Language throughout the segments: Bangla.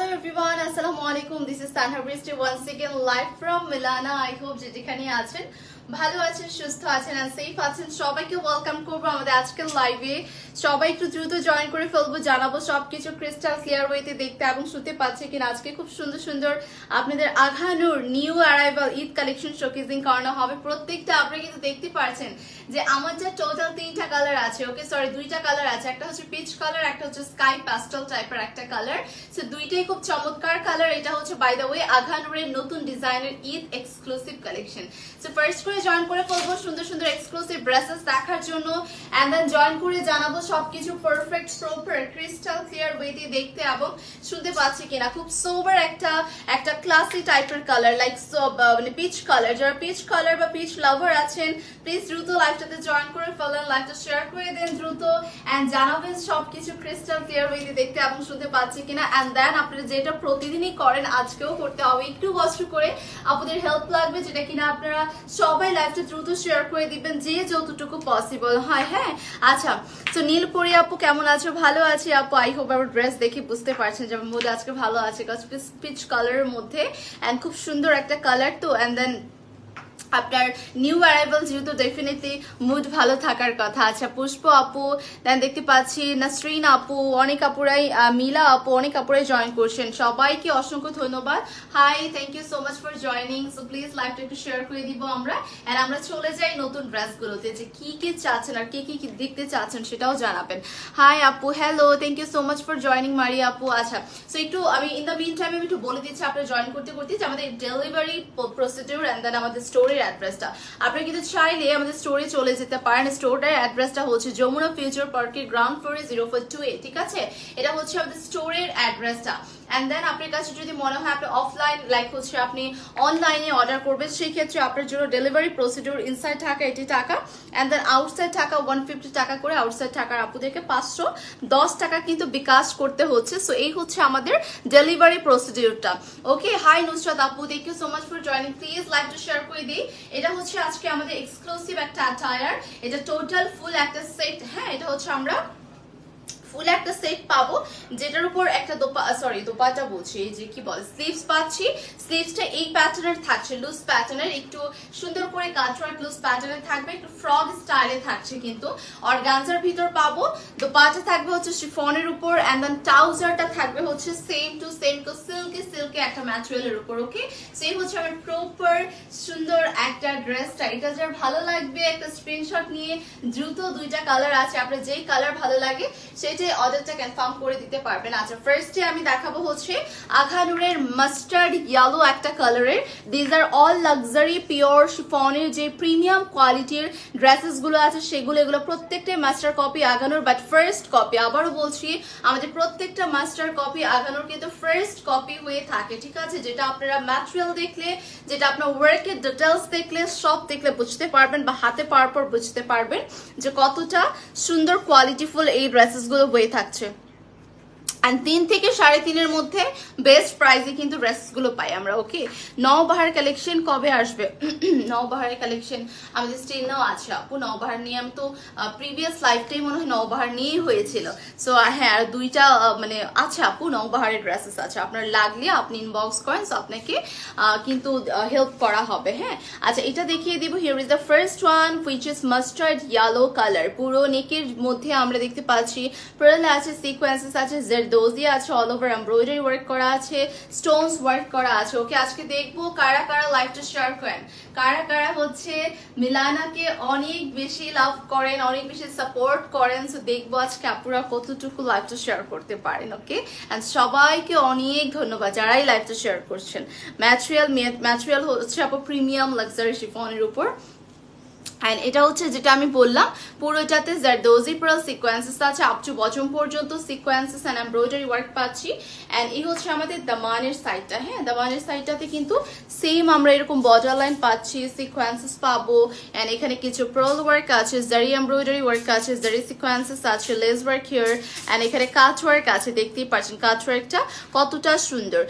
Hello everyone, Assalamualaikum. This is Tanha Bristi once again live from Milana. I hope যেখানে আছেন ভালো আছেন, সুস্থ আছেন and safe আছেন। সবাইকে ওয়েলকাম করব আমাদের আজকের লাইভে। সবাই একটু দ্রুত জয়েন করে ফেলবো, জানাবো সবকিছু ক্রিস্টাল ক্লিয়ার ওয়েতে দেখতে এবং শুনতে পাচ্ছে কিনা। আজকে খুব সুন্দর সুন্দর আপনাদের Aghanoor new arrival Eid collection showcasing করানো হবে। প্রত্যেকটা আপনারা কিন্তু দেখতে পাচ্ছেন যে আমার যা টোটাল তিনটা কালার আছে, ওকে সরি দুইটা কালার আছে, একটা হচ্ছে পিচ কালার, একটা হচ্ছে স্কাই প্যাস্টেল টাইপের একটা কালার। সো দুইটাই খুব চমৎকার কালার। এটা হচ্ছে বাই দ্য ওয়ে আঘানুরের নতুন ডিজাইনের Eid exclusive collection. So first করে জয়েন করে ফেলবো সুন্দর সুন্দর এক্সক্লুসিভ ড্রেসেস দেখার জন্য এন্ড দেন জয়েন করে জানাবো সবকিছু পারফেক্ট প্রপার ক্রিস্টাল ক্লিয়ার ওয়েতে দেখতে এবং শুনতে পাচ্ছি কিনা। খুব সোবার একটা ক্লাসি টাইপের কালার, লাইক মানে পিচ কালার। যারা পিচ কালার বা পিচ লাভার আছেন প্লিজ দ্রুত লাইভটাতে জয়েন করে ফেলেন, লাইভটা শেয়ার করে দেন দ্রুত এন্ড জানাবেন সবকিছু ক্রিস্টাল ক্লিয়ার ওয়েতে দেখতে এবং শুনতে পাচ্ছি কিনা। এন্ড দেন আপনারা যেটা প্রতিদিনই করেন আজকেও করতে হবে, একটু কষ্ট করে আপনাদের হেল্প লাগবে, যেটা কিনা আপনারা সবাই লাইভটা দ্রুত শেয়ার করে দিবেন যে যতটুকু পসিবল হয়। হ্যাঁ আচ্ছা, তো নীলপরি আপু কেমন আছো? ভালো আছি আপু। আই হোপ আমার ড্রেস দেখে বুঝতে পারছেন যে আমার মুড আজকে ভালো আছে, পিচ কালারের মধ্যে এন্ড খুব সুন্দর একটা কালার তো। এন্ড দেন আপনার নিউ অ্যারাইভাল যেহেতু ডেফিনেটলি মুড ভালো থাকার কথা। আচ্ছা পুষ্প আপু, দেন দেখতে পাচ্ছি নাসরিন আপু, অনেক আপুরাই, মিলা আপু, অনেক আপুরাই জয়েন করছেন। সবাইকে অসংখ্য ধন্যবাদ। Hi, thank you so much for joining. So please লাইভটা একটু শেয়ার করে দিব আমরা এন্ড আমরা চলে যাই নতুন ড্রেসগুলোতে, যে কি কি চাচ্ছেন আর কে কি দেখতে চাচ্ছেন সেটাও জানাবেন। হাই আপু, hello, thank you so much for joining Mari আপু। আচ্ছা সো একটু আমি ইন দ্য মিন টাইম আমি একটু বলে দিচ্ছি আপনারা জয়েন করতে করতে যে আমাদের ডেলিভারি প্রসিডিউর এন্ড দেন আমাদের স্টোরের অ্যাড্রেসটা। আপনারা কিন্তু চাইলে আমাদের স্টোরে চলে যেতে পারেন। স্টোরটার অ্যাড্রেসটা হচ্ছে যমুনা ফিউচার পার্কের গ্রাউন্ড ফ্লোরে 042A, ঠিক আছে? এটা হচ্ছে আমাদের স্টোরের অ্যাড্রেসটা। এন্ড দেন আপনার কাছে যদি মনে হয় আপনি অফলাইন লাইক হচ্ছে আপনি অনলাইনে অর্ডার করবেন, সেই ক্ষেত্রে আপনার জন্য ডেলিভারি প্রসিডিউর ইনসাইড ঢাকা 80 টাকা এন্ড দেন আউটসাইড ঢাকা 150 টাকা করে। আউটসাইড ঢাকার আপুদেরকে 510 টাকা কিন্তু বিকাশ করতে হচ্ছে। সো এই হচ্ছে আমাদের ডেলিভারি প্রসিডিউরটা। ওকে, হাই নুসরাত আপু, thank you so much for joining. Please লাইভটা শেয়ার করে দিই। এটা হচ্ছে আজকে আমাদের এক্সক্লুসিভ একটা অ্যাটায়ার, এটা টোটাল ফুল একটা সেট। হ্যাঁ এটা হচ্ছে আমরা ফুল একটা সেট পাবো, যেটার উপর একটা দোপাটা বলছি, এই যে কি বলে স্লিভস পাচ্ছি। স্লিভসটা এই প্যাটার্নের থাকছে, লুজ প্যাটার্নের, একটু সুন্দর করে কাটওয়ার্ক লুজ প্যাটার্নের থাকবে, একটু ফ্রক স্টাইলে থাকছে কিন্তু অর্গানজার ভিতর পাবো। দোপাটা থাকবে হচ্ছে শিফনের উপর এন্ড দেন ট্রাউজারটা থাকবে হচ্ছে সেম টু সেম সিল্কি একটা ম্যাটেরিয়ালের উপর। ওকে, সেই হচ্ছে আমার প্রপার সুন্দর একটা ড্রেসটা। এটা যার ভালো লাগবে একটা স্ক্রিনশট নিয়ে দ্রুত, দুইটা কালার আছে, আপনার যেই কালার ভালো লাগে সেটা অর্ডারটা কনফার্ম করে দিতে পারবেন। আচ্ছা ফার্স্টে আমি দেখাবো হচ্ছে আঘানুরের মাস্টার্ড ইয়েলো একটা কালারের। This are all luxury pure শিফনের যে প্রিমিয়াম কোয়ালিটির ড্রেসেস গুলো আছে সেগুলো, এগুলো প্রত্যেকটা master copy Aghanoor, but first copy. আবারও বলছি আমাদের প্রত্যেকটা মাস্টার কপি আঘানুর কিন্তু ফার্স্ট কপি হয়ে থাকে, ঠিক আছে? যেটা আপনারা ম্যাটেরিয়াল দেখলে, যেটা আপনার ওয়ার্কের ডিটেলস দেখলে, সব দেখলে বুঝতে পারবেন বা হাতে পাওয়ার পর বুঝতে পারবেন যে কতটা সুন্দর কোয়ালিটিফুল এই ড্রেসেস গুলো হয়ে থাকছে। আর 3 থেকে 3.5-এর মধ্যে বেস্ট প্রাইসে কিন্তু ড্রেসগুলো পাই আমরা। ওকে, নওবাহার কালেকশন কবে আসবে? নওবাহারের কালেকশন আমাদের স্টিল নাও আছে আপু। নওবাহার নিয়ে আমি তো প্রিভিয়াস লাইফটাই মনে হয় নওবাহার নিয়েই হয়েছিল। সো হ্যাঁ আর দুইটা মানে আছে আপু, নওবাহারের ড্রেসেস আছে, আপনার লাগলে আপনি ইনবক্স করেন, সো আপনাকে কিন্তু হেল্প করা হবে। হ্যাঁ আচ্ছা, এটা দেখিয়ে দিব। Here is the first one which is mustard yellow colour. পুরো নেকের মধ্যে আমরা দেখতে পাচ্ছি পার্ল আছে, সিকোয়েন্সেস আছে, জেরদোজি আছে, অল ওভার এমব্রয়ডারি ওয়ার্ক করা আছে, স্টোনস ওয়ার্ক করা আছে। ওকে, আজকে দেখবো কারা কারা লাইভটা শেয়ার করেন, কারা কারা হচ্ছে মিলানাকে অনেক বেশি লাভ করেন, অনেক বেশি সাপোর্ট করেন। সো দেখবো আজকে আপুরা কতটুকু লাইভটা শেয়ার করতে পারেন। ওকে, এন্ড সবাইকে অনেক ধন্যবাদ যারাই লাইভটা শেয়ার করছেন। ম্যাটেরিয়াল হচ্ছে আপু প্রিমিয়াম লাক্সারি শিফনের উপর। এন্ড এটা হচ্ছে যেটা আমি বললাম পুরোটাতে জারদোজি পার্ল সিকোয়েন্সেস আছে, আপ টু বটম পর্যন্ত সিকোয়েন্সেস এন্ড এমব্রয়ডারি ওয়ার্ক পাচ্ছি। এন্ড এই হচ্ছে আমাদের দামানের সাইডটা। হ্যাঁ দামানের সাইডটাতে কিন্তু সেম আমরা এরকম বর্ডার লাইন পাচ্ছি, সিকোয়েন্সেস পাবো এন্ড এখানে কিছু পার্ল ওয়ার্ক আছে, জারি এমব্রয়ডারি ওয়ার্ক আছে, জারি সিকোয়েন্সেস আছে, লেস ওয়ার্ক হিয়ার এন্ড এখানে কাট ওয়ার্ক আছে। দেখতেই পাচ্ছেন কাট ওয়ার্কটা কতটা সুন্দর।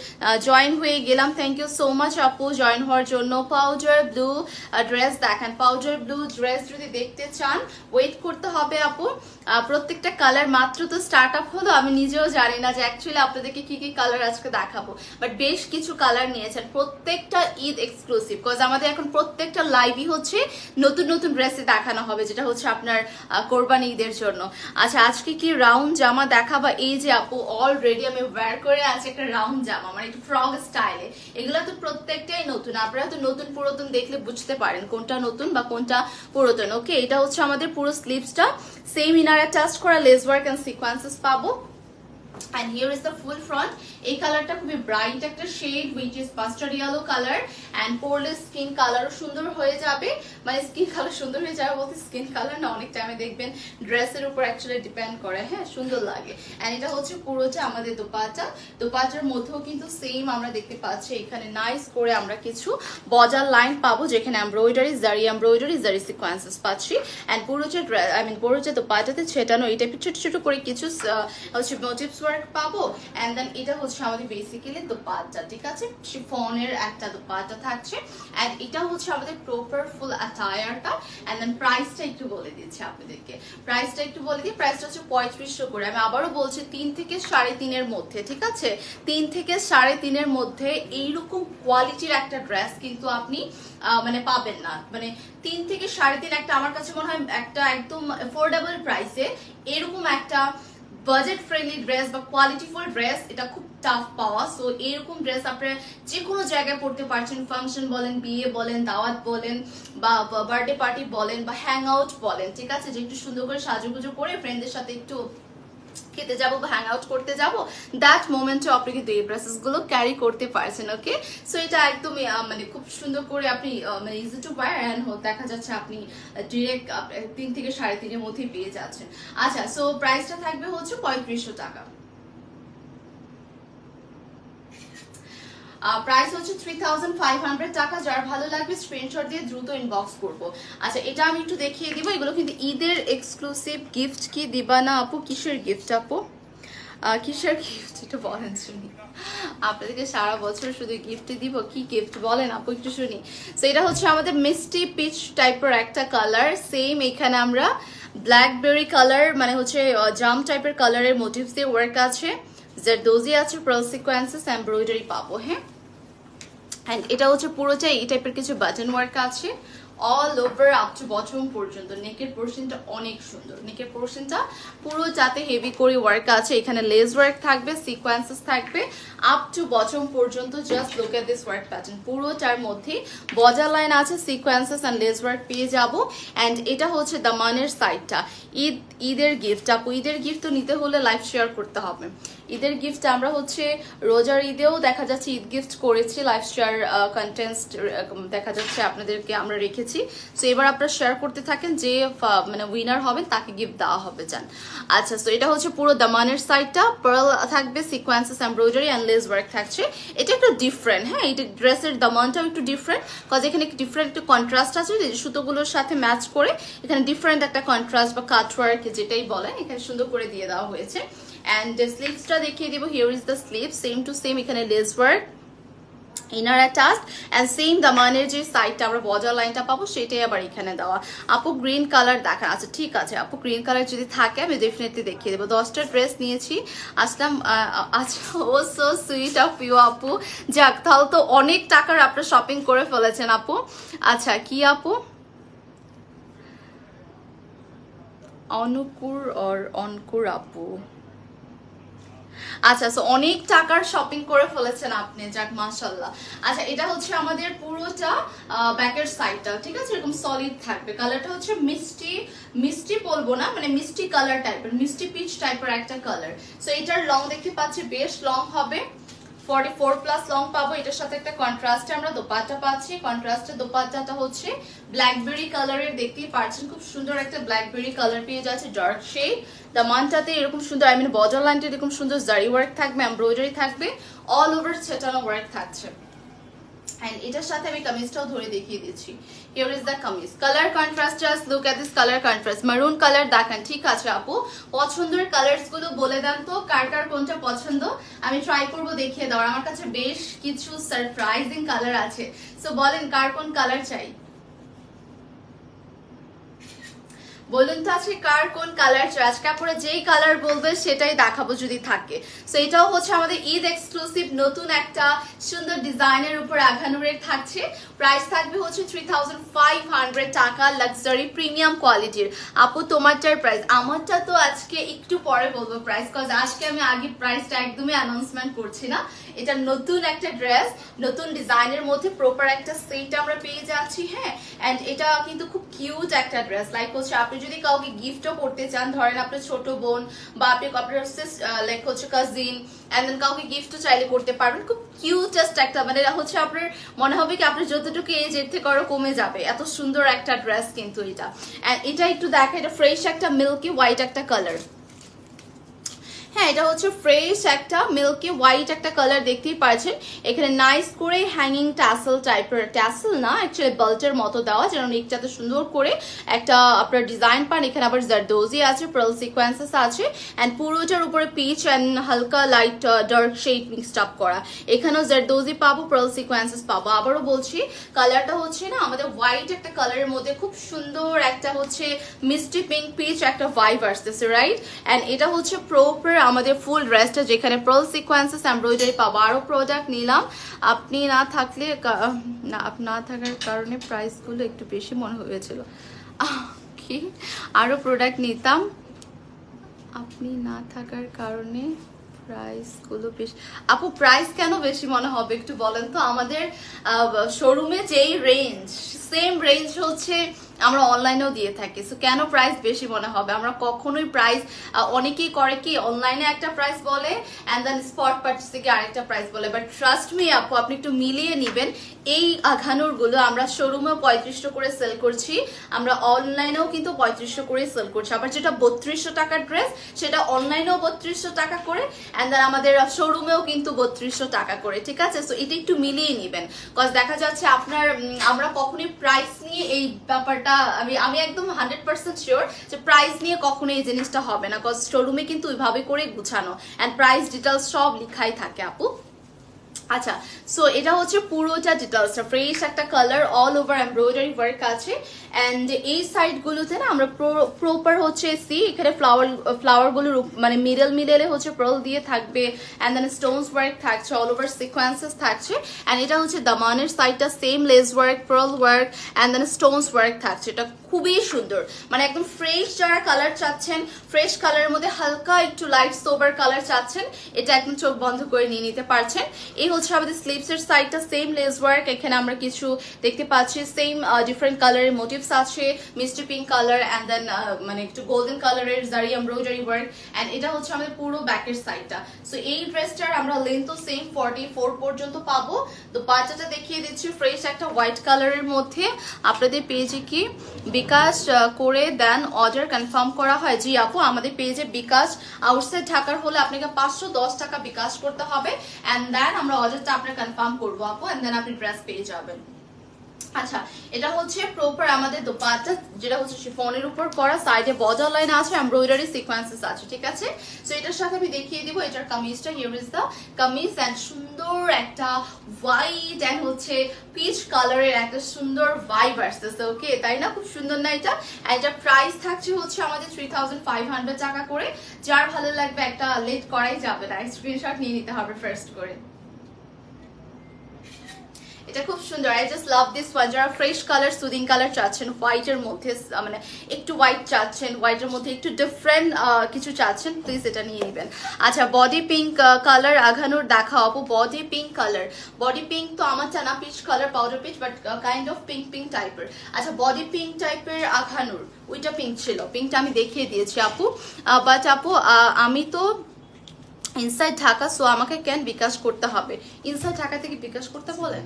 জয়েন হয়ে গেলাম, থ্যাংক ইউ সো মাচ আপু জয়েন হওয়ার জন্য। পাউডার ব্লু ড্রেস দেখেন, পাউডার ব্লু ড্রেস যদি দেখতে চান ওয়েট করতে হবে আপু। প্রত্যেকটা কালার মাত্র তো স্টার্ট আপ হলো, আমি নিজেও জানি না যে অ্যাকচুয়ালি আপনাদেরকে কি কি কালার আজকে দেখাবো, বাট বেশ কিছু কালার নিয়েছেন, প্রত্যেকটা ঈদ এক্সক্লুসিভ, বিকজ আমাদের এখন প্রত্যেকটা লাইভই হচ্ছে নতুন নতুন ড্রেসে দেখানো হবে, যেটা হচ্ছে আপনার কোরবানি ঈদের জন্য। আচ্ছা আজকে কি রাউন্ড জামা দেখাবা? এই যে আপু অলরেডি আমি ওয়্যার করে আছি একটা রাউন্ড জামা, মানে একটু ফ্রক স্টাইলে। এগুলো তো প্রত্যেকটাই নতুন, আপনারা তো নতুন পুরাতন দেখলে বুঝতে পারেন কোনটা নতুন বা কোনটা পুরাতন। ওকে, এটা হচ্ছে আমাদের পুরো স্লিভসটা সেম ইনার অ্যাটাচ করা লেস ওয়ার্ক এন্ড সিকোয়েন্সেস পাবো। And here is the full front. এই কালারটা খুবই ব্রাইট একটা shade which is mustard yellow color and পরলে স্কিন কালারও সুন্দর হয়ে যাবে, মানে স্কিন কালার সুন্দর হয়ে যাবে বলতে স্কিন কালার না, অনেক টাইমে দেখবেন ড্রেসের উপর অ্যাকচুয়ালি ডিপেন্ড করে, হ্যাঁ সুন্দর লাগে। এন্ড এটা হচ্ছে পুরোটা আমাদের দোপাট্টা, দোপাট্টার মধ্যেও কিন্তু সেম আমরা দেখতে পাচ্ছি এখানে নাইস করে আমরা কিছু বর্ডার লাইন পাবো, যেখানে এমব্রয়ডারি জারি সিকোয়েন্সেস পাচ্ছি। এন্ড পুরোটা পুরোটা দোপাট্টাতে ছেটানো এই টাইপের ছোট ছোট করে কিছু হচ্ছে মোটিভস ওয়ার্ক পাবো। এন্ড দেন এটা হচ্ছে আমাদের বেসিক্যালি দোপাট্টা, ঠিক আছে, শিফনের একটা দোপাট্টা থাকছে। এন্ড এটা হচ্ছে আমাদের প্রপার ফুল অ্যাটায়ারটা। এন্ড দেন প্রাইসটা একটু বলে দিচ্ছি আপনাদেরকে, প্রাইসটা একটু বলে দিই। প্রাইসটা হচ্ছে 3500 করে। আমি আবারও বলছি 3 থেকে 3.5 মধ্যে, ঠিক আছে, 3 থেকে 3.5 মধ্যে এইরকম কোয়ালিটির একটা ড্রেস কিন্তু আপনি মানে পাবেন না, মানে 3 থেকে 3.5 একটা আমার কাছে মনে হয় একটা একদম অ্যাফোর্ডেবল প্রাইসে এরকম একটা বাজেট ফ্রেন্ডলি ড্রেস বা কোয়ালিটিফুল ড্রেস এটা খুব টাফ পাওয়া। সো এরকম ড্রেস আপনারা যে কোনো জায়গায় পড়তে পারছেন, ফাংশন বলেন, বিয়ে বলেন, দাওয়াত বলেন, বা বার্থডে পার্টি বলেন, বা হ্যাং আউট বলেন, ঠিক আছে, যে একটু সুন্দর করে সাজুগুজু করে ফ্রেন্ডদের সাথে একটু খেতে যাবো বা হ্যাং আউট করতে যাবো, দ্যাট মোমেন্টে আপনি কিন্তু এই ড্রেসেস গুলো ক্যারি করতে পারছেন। ওকে, সো এটা একদমই মানে খুব সুন্দর করে আপনি মানে ইজি টু ওয়্যার এন্ড দেখা যাচ্ছে আপনি ডিরেক্ট 3 থেকে 3.5 মধ্যেই পেয়ে যাচ্ছেন। আচ্ছা, সো প্রাইসটা থাকবে হচ্ছে 3500 টাকা। প্রাইস হচ্ছে 3500 টাকা। যার ভালো লাগবে স্ক্রিনশট দিয়ে দ্রুত ইনবক্স করবো। আচ্ছা, এটা আমি একটু দেখিয়ে দিব, এগুলো কিন্তু ঈদের এক্সক্লুসিভ গিফট। কি দিবা না আপু? কিসের গিফট আপু? কিসের গিফট এটা বলেন শুনি, আপনাদেরকে সারা বছর শুধু গিফট দিব, কি গিফট বলেন আপু একটু শুনি। তো এটা হচ্ছে আমাদের মিষ্টি পিচ টাইপের একটা কালার, সেম এখানে আমরা ব্ল্যাকবেরি কালার মানে হচ্ছে জাম টাইপের কালারের মোটিভস দিয়ে ওয়ার্ক আছে, জারদোজি আছে, পার্ল সিকোয়েন্সেস, এমব্রয়ডারি পাবো, হ্যাঁ। এন্ড এটা হচ্ছে পুরোটাই এই টাইপের কিছু বাটন ওয়ার্ক আছে all over up to bottom পর্যন্ত। নেকের পোর্শনটা অনেক সুন্দর, নেকের পোর্শনটা পুরো যাতে হেভি করে ওয়ার্ক আছে, এখানে লেস ওয়ার্ক থাকবে, সিকোয়েন্সেস থাকবে আপ টু বটম পর্যন্ত। Just look at this work pattern, পুরোটার মধ্যে বর্ডার লাইন আছে, সিকোয়েন্সেস এন্ড লেস ওয়ার্ক পেয়ে যাব। এন্ড এটা হচ্ছে দামানের সাইডটা। ঈদের গিফট আপু, ঈদের গিফট তো নিতে হলে লাইভ শেয়ার করতে হবে। ঈদের গিফট আমরা হচ্ছে রোজার ঈদেও দেখা যাচ্ছে ঈদ গিফট করেছি, লাইভ শেয়ার কন্টেন্টস দেখা যাচ্ছে আপনাদেরকে আমরা রেখেছি। সো এবার আপনারা শেয়ার করতে থাকেন, যে মানে উইনার হবেন তাকে গিফট দেওয়া হবে জান। আচ্ছা, সো এটা হচ্ছে পুরো দামানের সাইডটা, পার্ল থাকবে, sequences, embroidery and lace work থাকছে। এটা একটু ডিফারেন্ট, হ্যাঁ, এটা ড্রেসের দামানটাও একটু ডিফারেন্ট, কজ এখানে ডিফারেন্ট একটু কন্ট্রাস্ট আছে, সুতোগুলোর সাথে ম্যাচ করে এখানে ডিফারেন্ট একটা কন্ট্রাস্ট বা কাট ওয়ার্ক যেটাই বলেন এখানে সুন্দর করে দিয়ে দেওয়া হয়েছে। এন্ড স্লিভসটা দেখিয়ে দিব, here is the sleeve, same to same, এখানে lace work, inner attached and same দামানের যে সাইডটা আমরা বর্ডার লাইনটা পাবো সেটাই আবার এখানে দেওয়া। আপু গ্রিন কালার দেখা, আচ্ছা ঠিক আছে আপু, গ্রিন কালার যদি থাকে আমি ডেফিনেটলি দেখিয়ে দেবো। 10টা ড্রেস নিয়েছি আসলাম। আচ্ছা, ও সো সুইট অফ ইউ আপু, যাক তাহলে তো অনেক টাকার আপনার শপিং করে ফেলেছেন আপু। আচ্ছা, কি আপু? অনকুর আপু, আচ্ছা, সো অনেক টাকার শপিং করে ফেলেছেন আপনি, যাক মাশাআল্লাহ। আচ্ছা, এটা হচ্ছে আমাদের পুরোটা ব্যাকের সাইডটা, ঠিক আছে, এরকম সলিড থাকবে। কালারটা হচ্ছে মিষ্টি বলবো না, মানে মিষ্টি কালার টাইপের, মিষ্টি পিচ টাইপের একটা কালার। সো এটার লং দেখতে পাচ্ছি বেশ লং হবে, 44+ লং পাবো। এটার সাথে একটা কন্ট্রাস্টে আমরা দোপাট্টা পাচ্ছি, কন্ট্রাস্টের দোপাট্টাটা হচ্ছে ব্ল্যাকবেরি কালারের, দেখতেই পাচ্ছেন খুব সুন্দর একটা ব্ল্যাকবেরি কালার পেয়ে যাচ্ছে, ডার্ক শেড। দামানটাতে এরকম সুন্দর বর্ডার লাইনটা এরকম সুন্দর জারি ওয়ার্ক থাকবে, এমব্রয়ডারি থাকবে, অল ওভার ছেটানো ওয়ার্ক থাকছে। And এটার সাথে আমি কামিজটাও ধরে দেখিয়ে দিচ্ছি। Here is the kameez, colour contrast, just look at this colour contrast, মারুন কালার দেখান, ঠিক আছে আপু। পছন্দের কালারস গুলো বলে দেন তো, কার কার কোনটা পছন্দ, আমি ট্রাই করব দেখিয়ে দেওয়ার। আমার কাছে বেশ কিছু সারপ্রাইজিং কালার আছে, সো বলেন কার কোন কালার চাই। বলুন তো আজকে কার কোন কালার চাই? আজকে আপনারা যেই কালার বলবেন সেটাই দেখাবো যদি থাকে। সো এটাও হচ্ছে আমাদের ঈদ এক্সক্লুসিভ নতুন একটা সুন্দর ডিজাইনের উপর আঘানুরের থাকছে। প্রাইস থাকবে হচ্ছে 3500 টাকা, লাক্সারি প্রিমিয়াম কোয়ালিটির। আপু তোমারটার প্রাইস? আমারটা তো আজকে একটু পরে বলবো প্রাইস, কজ আজকে আমি আগে প্রাইসটা একদমই অ্যানাউন্সমেন্ট করছি না। এটা নতুন একটা ড্রেস, নতুন ডিজাইনের মধ্যে প্রপার একটা সেট আমরা পেয়ে যাচ্ছি। হ্যাঁ, এন্ড এটা কিন্তু খুব কিউট একটা ড্রেস। লাইক হচ্ছে আপনি যদি কাউকে গিফটও করতে চান, ধরেন আপনার ছোট বোন বা আপনি আপনার লাইক হচ্ছে কাজিন, এন্ড দেন কাউকে গিফটও চাইলে করতে পারবেন। খুব কিউটেস্ট একটা, মানে হচ্ছে আপনার মনে হবে কি আপনার যতটুকু এজ এর থেকে আরো কমে যাবে, এত সুন্দর একটা ড্রেস কিন্তু এটা। এন্ড এটা একটু দেখা, এটা ফ্রেশ একটা মিল্কি হোয়াইট একটা কালার। হ্যাঁ, এটা হচ্ছে ফ্রেশ একটা মিল্কি হোয়াইট একটা কালার, দেখতেই পাচ্ছেন। এখানে নাইস করে হ্যাঙ্গিং ট্যাসেল টাইপের, ট্যাসেল না অ্যাকচুয়ালি বেল্টের মতো দেওয়া, যেন নেকটাতে সুন্দর করে একটা আপনার ডিজাইন পান। এখানে আবার জারদোজি আছে, পার্ল সিকোয়েন্সেস আছে, এন্ড পুরোটার উপরে পিচ এন্ড হালকা light dark shade mixed up করা। এখানেও জারদোজি পাবো, পার্ল সিকোয়েন্সেস পাবো। আবারও বলছি, কালারটা হচ্ছে না আমাদের হোয়াইট একটা কালারের মধ্যে খুব সুন্দর একটা হচ্ছে মিষ্টি পিঙ্ক পিচ একটা ভাইব আসতেছে, রাইট? এন্ড এটা হচ্ছে প্রপার আমাদের ফুল ড্রেসটা, যেখানে পার্ল সিকোয়েন্সেস এমব্রয়ডারি পাবো। আরো প্রোডাক্ট নিলাম, আপনি না থাকলে না থাকার কারণে প্রাইসগুলো একটু বেশি মনে হয়েছিল। কি আরো প্রোডাক্ট নিতাম, আপনি না থাকার কারণে প্রাইসগুলো বেশি। আপু প্রাইস কেন বেশি মনে হবে একটু বলেন তো? আমাদের শোরুমে যেই রেঞ্জ, সেম রেঞ্জ হচ্ছে আমরা অনলাইনেও দিয়ে থাকি। সো কেন প্রাইস বেশি মনে হবে? আমরা কখনোই প্রাইস, অনেকেই করে কি অনলাইনে একটা প্রাইস বলে এন্ড দেন স্পট পার্চেসে আরেকটা প্রাইস বলে, বাট ট্রাস্ট মি আপু, আপনি একটু মিলিয়ে নিবেন। এই আঘানুর গুলো আমরা শোরুমেও 3500 করে সেল করছি, আমরা অনলাইনেও কিন্তু 3500 করে সেল করছি। আবার যেটা 3200 টাকার ড্রেস সেটা অনলাইনেও 3200 টাকা করে, এন্ড দেন আমাদের শোরুমেও কিন্তু 3200 টাকা করে, ঠিক আছে? সো এটা একটু মিলিয়ে নিবেন, কজ দেখা যাচ্ছে আপনার আমরা কখনোই প্রাইস নিয়ে এই ব্যাপারটা, আমি একদম 100% শিওর যে প্রাইস নিয়ে কখনো এই জিনিসটা হবে না, কজ শোরুমে কিন্তু ওইভাবে করে গুছানো এন্ড প্রাইস ডিটেলস সব লিখাই থাকে আপু। আচ্ছা, সো এটা হচ্ছে পুরোটা ডিটেলসটা, ফ্রেশ একটা colour, all over embroidery work আছে। এন্ড এই সাইড গুলোতে না আমরা প্রপার হচ্ছে এখানে ফ্লাওয়ার গুলোর মানে মিডলে হচ্ছে পার্ল দিয়ে থাকবে, এন্ড দেন স্টোনস ওয়ার্ক থাকছে, অল ওভার সিকোয়েন্সেস থাকছে। এন্ড এটা হচ্ছে দামানের সাইডটা, same lace work, pearl work, and then stones work থাকছে। এটা খুবই সুন্দর, মানে একদম ফ্রেশ যারা কালার চাচ্ছেন, ফ্রেশ কালারের মধ্যে হালকা একটু লাইট সোবার কালার চাচ্ছেন, এটা একদম চোখ বন্ধ করে নিয়ে নিতে পারছেন। এই হচ্ছে আমাদের স্লিভস এর সাইডটা, সেম লেস ওয়ার্ক। এখানে আমরা কিছু দেখতে পাচ্ছি সেম ডিফারেন্ট কালারের মোটিভস আছে, মিষ্টি পিঙ্ক কালার, এন্ড দেন মানে একটু গোল্ডেন কালারের জারি এমব্রয়ডারি ওয়ার্ক। এন্ড এটা হচ্ছে আমাদের পুরো ব্যাকের সাইডটা। সো এই ড্রেসটার আমরা লেন্থও সেম 44 পর্যন্ত পাবো। তো পাঁচটা দেখিয়ে দিচ্ছি, ফ্রেশ একটা হোয়াইট কালারের মধ্যে। আপনাদের পেজে কি বিকাশ করে দেন অর্ডার কনফার্ম করা হয়? জি আপু, আমাদের পেজে বিকাশ আউটসাইড ঢাকার হলে আপনাকে 510 টাকা বিকাশ করতে হবে, এন্ড দেন আমরা অর্ডারটা আপনার কনফার্ম করবো আপু, এন্ড দেন আপনি ড্রেস পেয়ে যাবেন। আচ্ছা, এটা হচ্ছে প্রপার আমাদের দোপাট্টা, যেটা হচ্ছে শিফনের উপর করা, সাইডে বর্ডার লাইন আছে, এমব্রয়ডারি সিকোয়েন্সেস আছে, ঠিক আছে? সো এটার সাথে আমি দেখিয়ে দিব এটার কামিজটা। Here is the kameez, and সুন্দর একটা হোয়াইট এন্ড হচ্ছে পিচ কালারের একটা সুন্দর ভাইব আসতেছে, ওকে তাই না? খুব সুন্দর না এটা? এটা প্রাইস থাকছে হচ্ছে আমাদের 3500 টাকা করে। যার ভালো লাগবে একটা লেট করাই যাবে না, স্ক্রিনশট নিয়ে নিতে হবে ফার্স্ট করে। এটা খুব সুন্দর, I just love this one. যারা ফ্রেশ কালার, সুদিং কালার চাচ্ছেন, হোয়াইটের মধ্যে মানে একটু হোয়াইট চাচ্ছেন, হোয়াইটের মধ্যে একটু ডিফারেন্ট কিছু চাচ্ছেন, প্লিজ এটা নিয়ে নেবেন। আচ্ছা, বডি পিঙ্ক কালার আঘানুর দেখাও আপু। Body pink colour, body pink তো আমার চানা peach colour, powder peach, but kind of pink pink টাইপের। আচ্ছা, বডি পিঙ্ক টাইপের আঘানুর, ওইটা পিঙ্ক ছিল, পিঙ্কটা আমি দেখিয়ে দিয়েছি আপু। বাট আপু আমি তো ইনসাইড ঢাকা, সো আমাকে কেন বিকাশ করতে হবে? ইনসাইড ঢাকা থেকে বিকাশ করতে বলেন?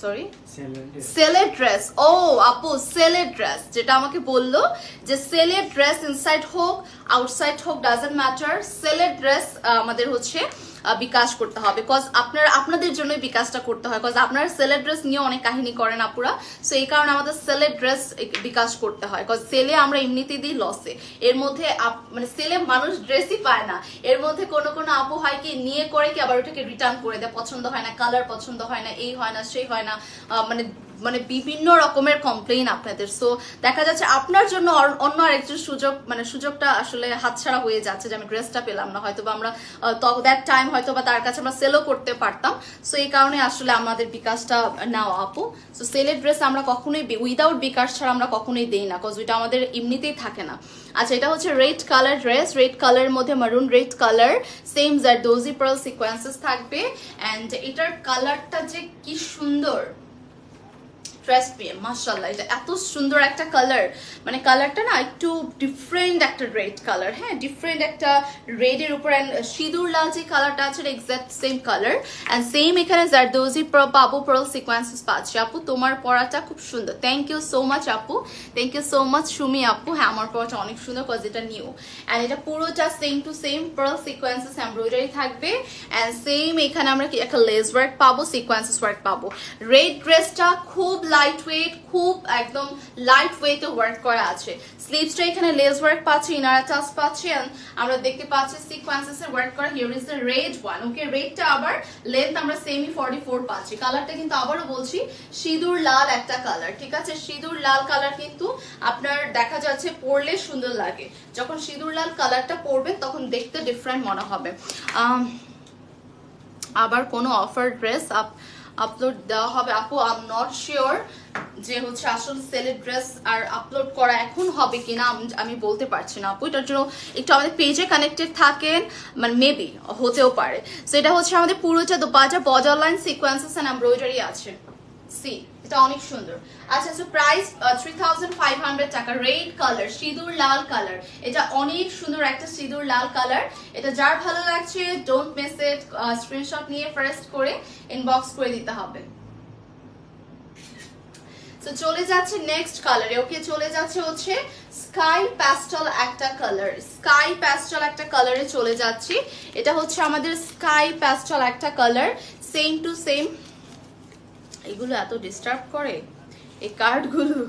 সরি, সেলের ড্রেস। ও আপু, সেলের ড্রেস যেটা আমাকে বললো যে সেলের ড্রেস ইনসাইড হোক আউটসাইড হোক ডাজন্ট ম্যাটার, সেলের ড্রেস আমাদের হচ্ছে বিকাশ করতে হবে, কজ আপনাদের জন্য বিকাশটা করতে হয়, কজ আপনারা সেলের ড্রেস নিয়ে অনেক কাহিনী করেন আপুরা। সো এই কারণে আমাদের সেলের ড্রেস বিকাশ করতে হয়, কজ সেলে আমরা এমনিতে দিই লসে। এর মধ্যে মানে সেলে মানুষ ড্রেসই পায় না, এর মধ্যে কোনো আপু হয় কি নিয়ে করে কি আবার ওটাকে রিটার্ন করে দেয়, পছন্দ হয় না, কালার পছন্দ হয় না, এই হয় না সেই হয় না, মানে মানে বিভিন্ন রকমের কমপ্লেইন আপনাদের। সো দেখা যাচ্ছে আপনার জন্য অন্য আরেকজন সুযোগ, মানে সুযোগটা আসলে হাতছাড়া হয়ে যাচ্ছে যে আমি ড্রেসটা পেলাম না, হয়তো বা আমরা দ্যাট টাইম হয়তো বা তার কাছে আমরা সেলও করতে পারতাম। সো এই কারণে আসলে আমাদের বিকাশটা নেওয়া আপু। সো সেলের ড্রেস আমরা কখনোই উইদাউট বিকাশ ছাড়া আমরা কখনোই দেই না, কজ ওইটা আমাদের এমনিতেই থাকে না। আচ্ছা, এটা হচ্ছে রেড কালার ড্রেস, রেড কালারের মধ্যে maroon red colour, same zardozi pearl sequences থাকবে। অ্যান্ড এটার কালারটা যে কি সুন্দর, ট্রাস্ট মি মাশাআল্লাহ, এটা এত সুন্দর একটা কালার, মানে কালারটা না একটু ডিফারেন্ট একটা রেড কালার, হ্যাঁ ডিফারেন্ট একটা রেডের উপর সিঁদুর লাল যে কালারটা আছে exact same colour. And same এখানে জারদোজি পাবো পার্ল সিকোয়েন্সেস পাচ্ছি। আপু তোমার পরাটা খুব সুন্দর, থ্যাংক ইউ সো মাচ আপু, thank you so much Sumi আপু। হ্যাঁ আমার পরাটা অনেক সুন্দর, কজ এটা নিউ। অ্যান্ড এটা পুরোটা same to same pearl sequences embroidery থাকবে। অ্যান্ড সেম এখানে আমরা একটা লেস ওয়ার্ক পাবো, সিকোয়েন্সেস ওয়ার্ক পাবো। রেড ড্রেসটা খুব লাইট ওয়েট, খুব একদম লাইট ওয়েটে ওয়ার্ক করা আছে। স্লিভসটা এখানে লেস ওয়ার্ক পাচ্ছি, ইনার টাচ পাচ্ছি, আমরা দেখতে পাচ্ছি সিকোয়েন্সেস এর ওয়ার্ক করা। Here is the red one. Okay, রেডটা আবার লেন্থ আমরা সেমি 44 পাচ্ছি। কালারটা কিন্তু আবারও বলছি সিঁদুর লাল একটা কালার, ঠিক আছে? সিঁদুর লাল কালার কিন্তু আপনার দেখা যাচ্ছে পরলে সুন্দর লাগে, যখন সিঁদুর লাল কালারটা পরবেন তখন দেখতে ডিফারেন্ট মনে হবে। আবার কোনো অফার ড্রেস আপলোড দেওয়া হবে আপু? আই এম নট শিওর যে হচ্ছে আসলে সেলের ড্রেস আর আপলোড করা এখন হবে কিনা, আমি বলতে পারছি না আপু। এটার জন্য একটু আমাদের পেজে কানেক্টেড থাকেন, মানে মেবি হতেও পারে। সো এটা হচ্ছে আমাদের পুরোটা dupatta border line sequences and embroidery আছে। সি এটা অনেক সুন্দর। আচ্ছা, সো প্রাইস 3500 টাকা। রেড কালার, সিঁদুর লাল কালার, এটা অনেক সুন্দর একটা সিঁদুর লাল কালার। এটা যার ভালো লাগছে ডোন্ট মিস ইট, স্ক্রিনশট নিয়ে ফার্স্ট করে ইনবক্স করে দিতে হবে। তো চলে যাচ্ছে নেক্সট কালারে। ওকে, চলে যাচ্ছে হচ্ছে স্কাই প্যাস্টেল একটা কালার, স্কাই প্যাস্টেল একটা কালারে চলে যাচ্ছি। এটা হচ্ছে আমাদের স্কাই প্যাস্টেল একটা কালার, সেম টু সেম। এগুলো এত ডিস্টার্ব করে, এই কার্ডগুলো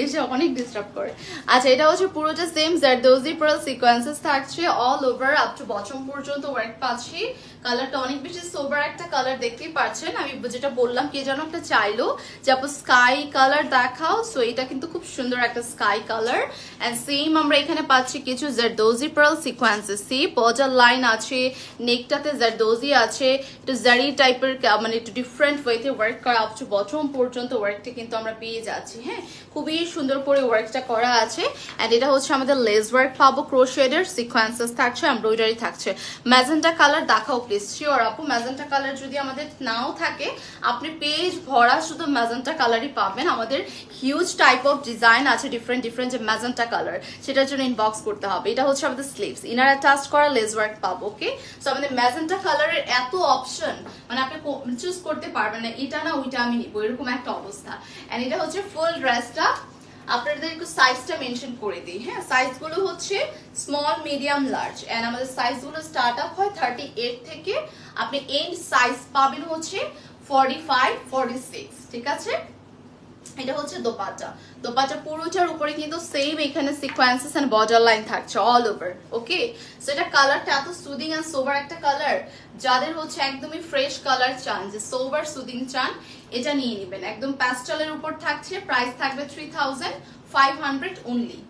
এসে অনেক ডিস্টার্ব করে। আচ্ছা, এটা হচ্ছে পুরোটা সেম জারদোজি পার্ল সিকোয়েন্সেস থাকছে all over up to bottom পর্যন্ত ওয়ার্ক পাচ্ছি। কালারটা অনেক বেশি সোবার একটা কালার, দেখতেই পাচ্ছেন। আমি যেটা বললাম কে যেন একটা চাইলো যে আপু স্কাই কালার দেখাও, সো এটা কিন্তু খুব সুন্দর একটা স্কাই কালার। এন্ড সেম আমরা এখানে পাচ্ছি কিছু zardozi pearl sequences, see border line আছে, নেকটাতে জারদোজি আছে, একটু জারি টাইপের, মানে একটু ডিফারেন্ট ওয়েতে ওয়ার্ক করা আপ টু বটম পর্যন্ত ওয়ার্কটা কিন্তু আমরা পেয়ে যাচ্ছি। হ্যাঁ, খুবই সুন্দর করে ওয়ার্কটা করা আছে। এন্ড এটা হচ্ছে আমাদের লেস ওয়ার্ক পাবো, ক্রোশেডের সিকোয়েন্সেস থাকছে, এমব্রয়ডারি থাকছে। ম্যাজেন্টা কালার দেখাও প্লিজ। শিওর আপু, ম্যাজেন্টা কালার যদি আমাদের নাও থাকে, আপনি পেজ ভরা শুধু ম্যাজেন্টা কালারই পাবেন। আমাদের হিউজ টাইপ অফ ডিজাইন আছে, ডিফারেন্ট ডিফারেন্ট যে ম্যাজেন্টা কালার, সেটার জন্য ইনবক্স করতে হবে। এটা হচ্ছে আমাদের স্লিভস, ইনার অ্যাটাচ করা লেস ওয়ার্ক পাবো। ওকে, সো আমাদের ম্যাজেন্টা কালারের এত অপশন, মানে আপনি চুজ করতে পারবেন না এটা না ওইটা আমি নিবো, এরকম একটা অবস্থা। এন্ড এটা হচ্ছে ফুল ড্রেসটা। আপনাদের একটু সাইজটা মেনশন করে দিই। হ্যাঁ, সাইজগুলো হচ্ছে স্মল, মিডিয়াম, লার্জ। এন্ড আমাদের সাইজগুলো স্টার্ট আপ হয় 38 থেকে, আপনি এন্ড সাইজ পাবেন হচ্ছে 45, 46, ঠিক আছে? এটা হচ্ছে দোপাট্টা। দোপাট্টা পুরোটার উপরে কিন্তু সেম এখানে সিকোয়েন্সেস এন্ড বর্ডার লাইন থাকছে অল ওভার। ওকে, সো এটা কালারটা এত সুদিং এন্ড সোবার একটা কালার, যাদের হচ্ছে একদমই ফ্রেশ কালার চান, যে সোবার সুদিং চান, এটা নিয়ে নেবেন। একদম প্যাস্টেলের উপর থাকছে, প্রাইস থাকবে 3500 অনলি।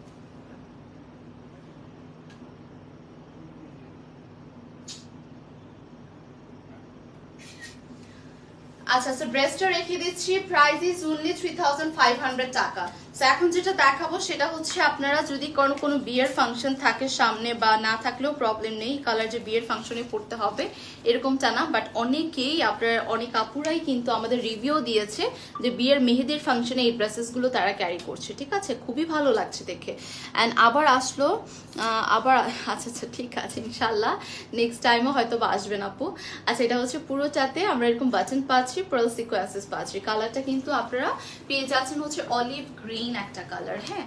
আচ্ছা, সো ড্রেসটা রেখে দিচ্ছি, প্রাইস ইজ অনলি 3500 টাকা। সো এখন যেটা দেখাবো সেটা হচ্ছে আপনারা যদি কোনো বিয়ের ফাংশন থাকে সামনে, বা না থাকলেও প্রবলেম নেই, কালার যে বিয়ের ফাংশনে পড়তে হবে এরকমটা না, বাট অনেকেই আপনার অনেক আপুরাই কিন্তু আমাদের রিভিউ দিয়েছে যে বিয়ের মেহেদির ফাংশনে এই ড্রেসেসগুলো তারা ক্যারি করছে, ঠিক আছে? খুবই ভালো লাগছে দেখে। অ্যান্ড আবার আসলো, আবার আচ্ছা আচ্ছা ঠিক আছে, ইনশাল্লাহ নেক্সট টাইমও হয়তো বা আসবেন আপু। আচ্ছা, এটা হচ্ছে পুরোটাতে আমরা এরকম বাটন পাচ্ছি, পার্ল সিকোয়েন্সেস পাচ্ছি। কালারটা কিন্তু আপনারা পেয়ে যাচ্ছেন হচ্ছে অলিভ গ্রিন একটা কালার। হ্যাঁ,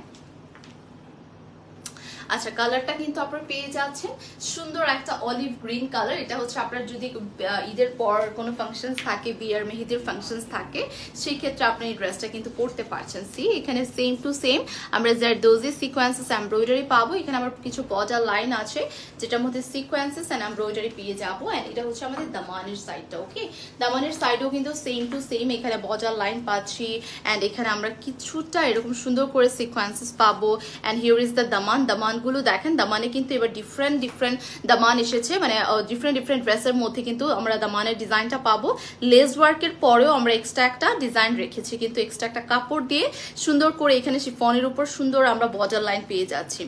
আচ্ছা, কালারটা কিন্তু আপনারা পেয়ে যাচ্ছেন সুন্দর একটা অলিভ গ্রিন কালার। এটা হচ্ছে আপনার যদি ঈদের পর কোনো ফাংশনস থাকে, বিয়ার মেহেদির ফাংশনস থাকে, সেই ক্ষেত্রে আপনি এই ড্রেসটা কিন্তু পরতে পারছেন। সি এখানে সেম টু সেম আমরা জারদোজি সিকোয়েন্সেস এমব্রয়ডারি পাবো। এখানে আমার কিছু বর্ডার লাইন আছে যেটার মধ্যে সিকোয়েন্সেস এন্ড এমব্রয়ডারি পেয়ে যাবো। এন্ড এটা হচ্ছে আমাদের দামানের সাইডটা। ওকে, দামানের সাইডেও কিন্তু সেম টু সেম এখানে বর্ডার লাইন পাচ্ছি। এন্ড এখানে আমরা কিছুটা এরকম সুন্দর করে সিকোয়েন্সেস পাবো। এন্ড হিয়ার ইজ দ্য দামান। দামানগুলো দেখেন, দামানে কিন্তু এবার ডিফারেন্ট ডিফারেন্ট দামান এসেছে, মানে ডিফারেন্ট ডিফারেন্ট ড্রেসের মধ্যে কিন্তু আমরা দামানের ডিজাইনটা পাবো। লেস ওয়ার্কের পরেও আমরা এক্সট্রা একটা ডিজাইন রেখেছি, কিন্তু এক্সট্রা একটা কাপড় দিয়ে সুন্দর করে এখানে শিফনের উপর সুন্দর আমরা বর্ডার লাইন পেয়ে যাচ্ছি।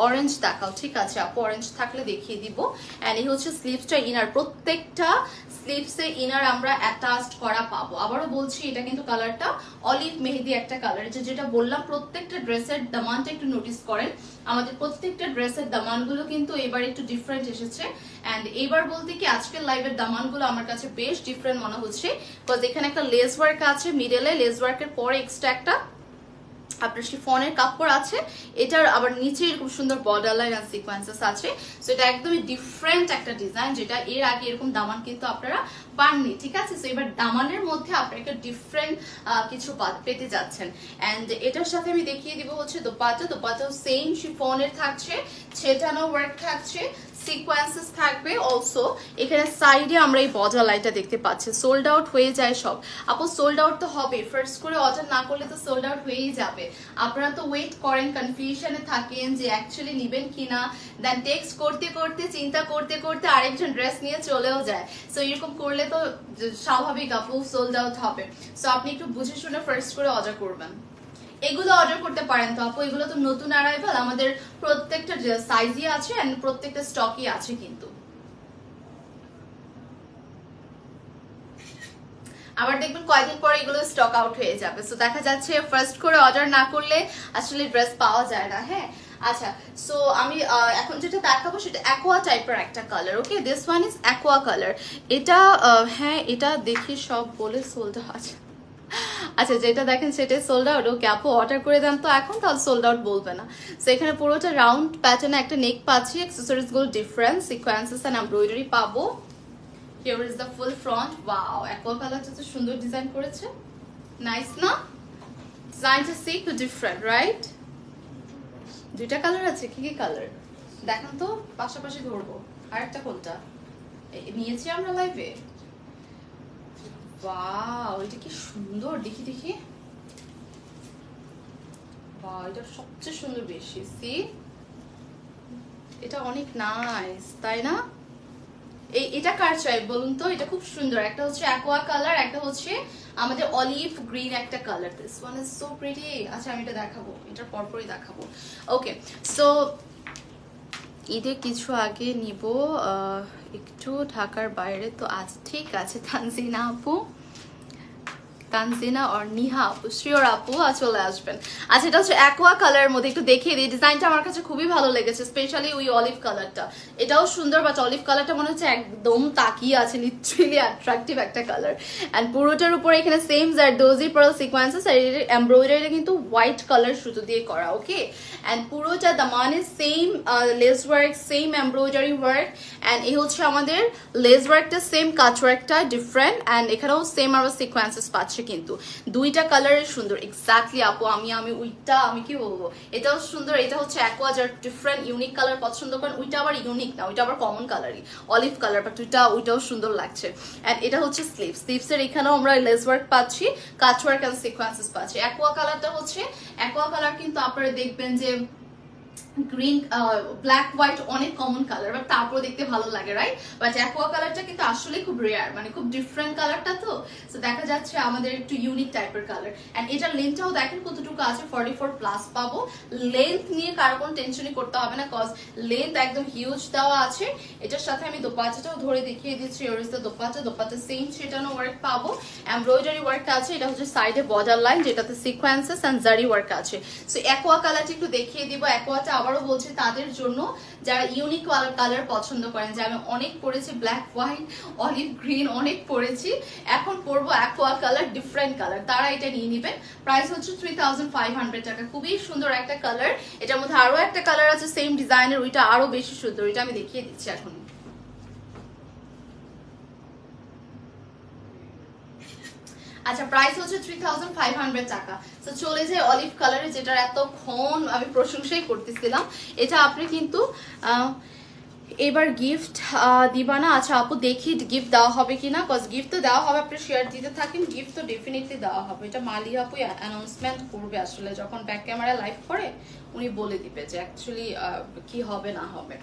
অরেঞ্জ দেখাও, ঠিক আছে আপু, অরেঞ্জ থাকলে দেখিয়ে দিব। এন্ড এই হচ্ছে স্লিভসটা, ইনার প্রত্যেকটা স্লিভসে ইনার আমরা অ্যাটাচড করা পাবো। আবারও বলছি, এটা কিন্তু কালারটা অলিভ মেহেদি একটা কালার। যেটা বললাম, প্রত্যেকটা ড্রেসের দামানটা একটু নোটিস করেন। আমাদের প্রত্যেকটা ড্রেসের দামানগুলো কিন্তু এবার একটু ডিফারেন্ট এসেছে। এন্ড এবার বলতে কি, আজকের লাইভের দামানগুলো আমার কাছে বেশ ডিফারেন্ট মনে হচ্ছে, বিকজ এখানে একটা লেস ওয়ার্ক আছে মিডলে, লেস ওয়ার্কের পরে এক্সট্রা একটা আপনার শিফনের কাপড় আছে, এটার আবার নিচে এরকম সুন্দর বর্ডার লাইন আর সিকোয়েন্সেস আছে। সো এটা একদমই ডিফারেন্ট একটা ডিজাইন, যেটা এর আগে এরকম দামান কিন্তু আপনারা পাননি, ঠিক আছে। সো এবার দামানের মধ্যে আপনারা একটা ডিফারেন্ট কিছু পেতে যাচ্ছেন। এন্ড এটার সাথে আমি দেখিয়ে দিব হচ্ছে দোপাট্টা। দোপাট্টাও সেম শিফনের থাকছে, ছেটানো ওয়ার্ক থাকছে, সিকোয়েন্সেস থাকবে। অলসো এখানে সাইডে আমরা এই বর্ডার লাইনটা দেখতে পাচ্ছি। সোল্ড আউট হয়ে যায় সব আপু, সোল্ড আউট তো হবে, ফার্স্ট করে অর্ডার না করলে তো সোল্ড আউট হয়েই যাবে। আপনারা তো ওয়েট করেন, কনফিউশনে থাকেন যে অ্যাকচুয়ালি নিবেন কিনা, দেন টেক্সট করতে করতে চিন্তা করতে করতে আরেকজন ড্রেস নিয়ে চলেও যায়। সো এরকম করলে তো স্বাভাবিক আপু সোল্ড আউট হবে। সো আপনি একটু বুঝে শুনে ফার্স্ট করে অর্ডার করবেন। এগুলো অর্ডার করতে পারেন তো আপু, এগুলো তো নতুন অ্যারাইভাল, আমাদের প্রত্যেকটা সাইজই আছে এন্ড প্রত্যেকটা স্টকই আছে কিন্তু। আবার দেখবেন কয়েকদিন পরে এগুলো স্টক আউট হয়ে যাবে। সো দেখা যাচ্ছে ফার্স্ট করে অর্ডার না করলে আসলে ড্রেস পাওয়া যায় না। হ্যাঁ, আচ্ছা, সো আমি এখন যেটা দেখাবো সেটা অ্যাকোয়া টাইপের একটা colour. Okay, this one is aqua colour. এটা হ্যাঁ, এটা দেখি সব বলে সোল্ড আছে। আচ্ছা, যেটা দেখেন সেটাই সোল্ড আউট। ওকে আপু, অর্ডার করে দেন তো এখন, তাহলে সোল্ড আউট বলবে না। সো এখানে পুরোটা রাউন্ড প্যাটার্নে একটা নেক পাচ্ছি, অ্যাকসেসরিজ গুলো ডিফারেন্ট, সিকোয়েন্সেস এন্ড এমব্রয়ডারি পাবো। Here is the full front. Wow, aqua কালারটা তো সুন্দর ডিজাইন করেছে, নাইস না? ডিজাইনটা সি একটু ডিফারেন্ট, রাইট? দুইটা কালার আছে, কি কি কালার দেখেন তো, পাশাপাশি ধরবো। আরেকটা কোনটা নিয়েছি আমরা লাইভে? ওয়াও, এটা কি সুন্দর, দেখি দেখি। ওয়াও, এটা সবচেয়ে সুন্দর বেশি। সি, এটা অনেক নাইস, তাই না? এটা কার চাই বলুন তো? এটা খুব সুন্দর। একটা হচ্ছে অ্যাকোয়া কালার, একটা হচ্ছে আমাদের অলিভ গ্রিন একটা colour. This one is so pretty. আচ্ছা, আমি এটা দেখাবো, এটার পরপরই দেখাবো। ওকে, সো ঈদে কিছু আগে নিব একটু ঢাকার বাইরে তো আজ, ঠিক আছে তানজিনা আপু, তানজিনা আর নিহা আপু, শিওর আপু চলে আসবেন। আচ্ছা, এটা হচ্ছে অ্যাকোয়া কালারের মধ্যে, একটু দেখিয়ে দিই। ডিজাইনটা আমার কাছে খুবই ভালো লেগেছে, স্পেশালি ওই অলিভ কালারটা। এটাও সুন্দর, বাট অলিভ কালারটা মনে হচ্ছে একদম তাকিয়ে আছে, লিটারালি অ্যাট্রাকটিভ একটা কালার। এন্ড পুরোটার উপরে এখানে সেম জারদোজি পার্ল সিকোয়েন্সেস, আর এর এমব্রয়ডারিটা কিন্তু হোয়াইট কালার সুতো দিয়ে করা। ওকে, এন্ড পুরোটা দামানে same lace work, same embroidery work. And এই হচ্ছে আমাদের লেস ওয়ার্কটা সেম, কাচ ওয়ার্কটা ডিফারেন্ট। এন্ড এখানেও সেম আমরা সিকোয়েন্সেস পাচ্ছি, কিন্তু দুইটা কালারের সুন্দর। এক্স্যাক্টলি আপু, আমি ওইটা আমি কি বলবো, এটাও সুন্দর। এটা হচ্ছে অ্যাকোয়া, যার ডিফারেন্ট ইউনিক কালার পছন্দ করেন। ওইটা আবার ইউনিক না, ওইটা আবার কমন কালারই, অলিভ কালার, বাট ওইটাও সুন্দর লাগছে। এন্ড এটা হচ্ছে স্লিভসের এখানেও আমরা লেস ওয়ার্ক পাচ্ছি, কাচ ওয়ার্ক এন্ড সিকোয়েন্সেস পাচ্ছি। অ্যাকোয়া কালারটা হচ্ছে, অ্যাকোয়া কালার কিন্তু আপনারা দেখবেন যে গ্রিন ব্ল্যাক হোয়াইট অনেক কমন কালার, বাট তারপর দেখতে ভালো লাগে, রাইট? বাট অ্যাকোয়া কালারটা কিন্তু আসলে খুব রেয়ার, মানে খুব ডিফারেন্ট কালারটা, তো সো দেখা যাচ্ছে আমাদের একটু ইউনিক টাইপের কালার। এন্ড এটার লেন্থটাও দেখেন কতটুকু আছে, 44+ পাবো। লেন্থ নিয়ে কারো কোনো টেনশনই করতে হবে না, কজ লেন্থ একদম হিউজ দেওয়া আছে। এটার সাথে আমি দোপাট্টাটাও ধরে দেখিয়ে দিচ্ছি। ওর ইজ দ্য দোপাট্টা সেম সেটানো ওয়ার্ক পাবো, এমব্রয়ডারি ওয়ার্ক আছে। এটা হচ্ছে সাইডে বর্ডার লাইন, যেটাতে সিকোয়েন্সেস এন্ড জারি ওয়ার্ক আছে। সো অ্যাকোয়া কালারটা একটু দেখিয়ে দিব। অ্যাকোয়াটা আবারও বলছি তাদের জন্য যারা ইউনিক কালার পছন্দ করেন, যে আমি অনেক পরেছি ব্ল্যাক, হোয়াইট, অলিভ গ্রিন, অনেক পরেছি, এখন পরবো অ্যাকোয়া কালার, ডিফারেন্ট কালার, তারা এটা নিয়ে নেবেন। প্রাইস হচ্ছে 3500 টাকা। খুবই সুন্দর একটা কালার। এটার মধ্যে আরো একটা কালার আছে সেম ডিজাইনের, ওইটা আরো বেশি সুন্দর, এটা আমি দেখিয়ে দিচ্ছি এখন। আচ্ছা, প্রাইস হচ্ছে 3500 টাকা। তো চলে যায় অলিভ কালারে, যেটার এতক্ষণ আমি প্রশংসাই করতেছিলাম। এটা আপনি কিন্তু এবার গিফট দিবা না? আচ্ছা আপু দেখি গিফট দেওয়া হবে কিনা, কজ গিফট তো দেওয়া হবে, আপনি শেয়ার দিতে থাকেন, গিফট তো ডেফিনেটলি দেওয়া হবে। এটা মালি আপু অ্যানাউন্সমেন্ট করবে আসলে, যখন ব্যাক ক্যামেরা লাইভ করে উনি বলে দিবে যে অ্যাকচুয়ালি কি হবে না হবে।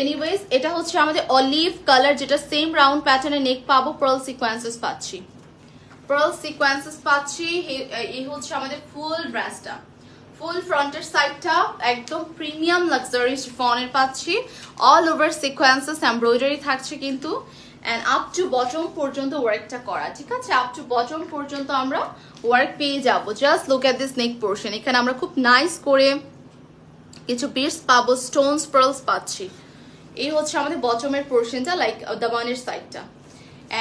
এনিওয়েজ, এটা হচ্ছে আমাদের অলিভ কালার, যেটা সেম রাউন্ড প্যাটার্নে নেক পাবো, পার্ল সিকোয়েন্সেস পাচ্ছি, পার্ল সিকোয়েন্সেস পাচ্ছি। এই হচ্ছে আমাদের ফুল ড্রেসটা, ফুল ফ্রন্টের সাইডটা একদম প্রিমিয়াম লাক্সারি শিফনের পাচ্ছি, অল ওভার সিকোয়েন্সেস এমব্রয়ডারি থাকছে কিন্তু, এন্ড আপ টু বটম পর্যন্ত ওয়ার্কটা করা, ঠিক আছে? আপ টু বটম পর্যন্ত আমরা ওয়ার্ক পেয়ে যাব। Just look at this neck portion, এখানে আমরা খুব নাইস করে কিছু বিটস পাবো, স্টোনস পার্লস পাচ্ছি। এই হচ্ছে আমাদের বটমের পোর্শনটা, লাইক দামানের সাইডটা।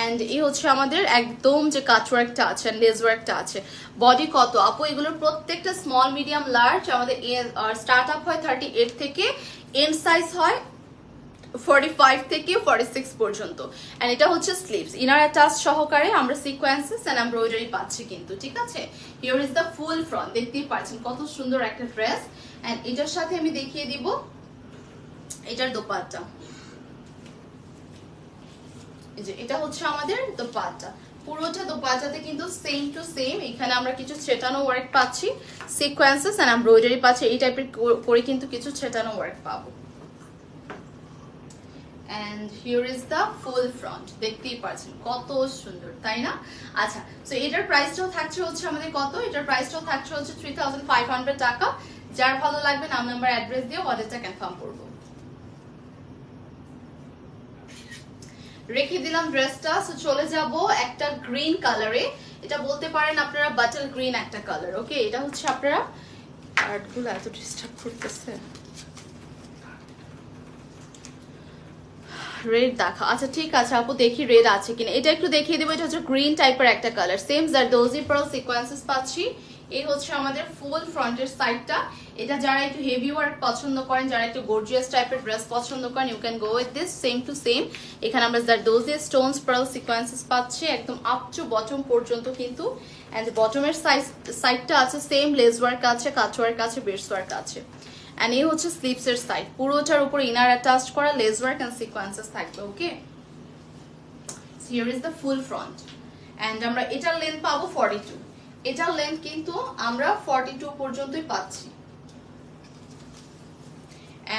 এন্ড এই হচ্ছে আমাদের একদম যে কাটওয়ার্কটা আছে, লেস ওয়ার্কটা আছে। বডি কত আপু? এগুলোর প্রত্যেকটা স্মল, মিডিয়াম, লার্জ। আমাদের স্টার্ট আপ হয় 38 থেকে, এন্ড সাইজ হয় 45 থেকে 46 পর্যন্ত। এন্ড এটা হচ্ছে স্লিভস, ইনার অ্যাটাচ সহকারে আমরা সিকোয়েন্সেস এন্ড এমব্রয়ডারি পাচ্ছি কিন্তু, ঠিক আছে? Here is the full front, দেখতেই পাচ্ছেন কত সুন্দর একটা ড্রেস। এন্ড এটার সাথে আমি দেখিয়ে দিব এটার দোপাট্টা। এটা হচ্ছে আমাদের দোপাট্টা, পুরোটা দোপাট্টাতে কিন্তু সেম টু সেম এখানে আমরা কিছু ছেটানো ওয়ার্ক পাচ্ছি, সিকোয়েন্সেস এন্ড এমব্রয়ডারি পাচ্ছি, এই টাইপের করে কিন্তু কিছু ছেটানো ওয়ার্ক পাবো। And here is the full front, দেখতেই পাচ্ছেন কত সুন্দর, তাই না? আচ্ছা, সো এটার প্রাইসটাও থাকছে হচ্ছে আমাদের কত? এটার প্রাইসটাও থাকছে হচ্ছে 3500 টাকা। যার ভালো লাগবে নাম নাম্বার অ্যাড্রেস দিয়ে অর্ডারটা কনফার্ম করবো। রেখে দিলাম ড্রেসটা। সো চলে যাব একটা গ্রিন কালারে, এটা বলতে পারেন আপনারা বাটল গ্রিন একটা কালার। ওকে, এটা হচ্ছে আপনারা আর্টগুলো এত ডিস্টার্ব করতেছে। রেড দেখা, আচ্ছা ঠিক আছে আপু দেখি রেড আছে কিনা, এটা একটু দেখিয়ে দেবো। এটা হচ্ছে গ্রিন টাইপের একটা colour, same zardozi pearl sequences পাচ্ছি। এই হচ্ছে আমাদের ফুল ফ্রন্টের সাইডটা। এটা যারা একটু হেভি ওয়ার্ক পছন্দ করেন, যারা একটু গর্জিয়াস টাইপের ড্রেস পছন্দ করেন, you can go with this, same to same. এখানে আমরা জারদোজি স্টোনস পার্ল সিকোয়েন্সেস পাচ্ছি একদম আপ টু বটম পর্যন্ত কিন্তু। এন্ড বটমের সাইডটা আছে সেম লেস ওয়ার্ক আছে, কাচ ওয়ার্ক আছে, বেডস ওয়ার্ক আছে। এন্ড এই হচ্ছে স্লিভস এর সাইড, পুরোটার উপর ইনার অ্যাটাচ করা লেস ওয়ার্ক এন্ড সিকোয়েন্সেস থাকবে। Okay, here is the full front. And আমরা এটার লেন্থ পাবো 42, এটার লেন্থ কিন্তু আমরা 42 পর্যন্তই পাচ্ছি।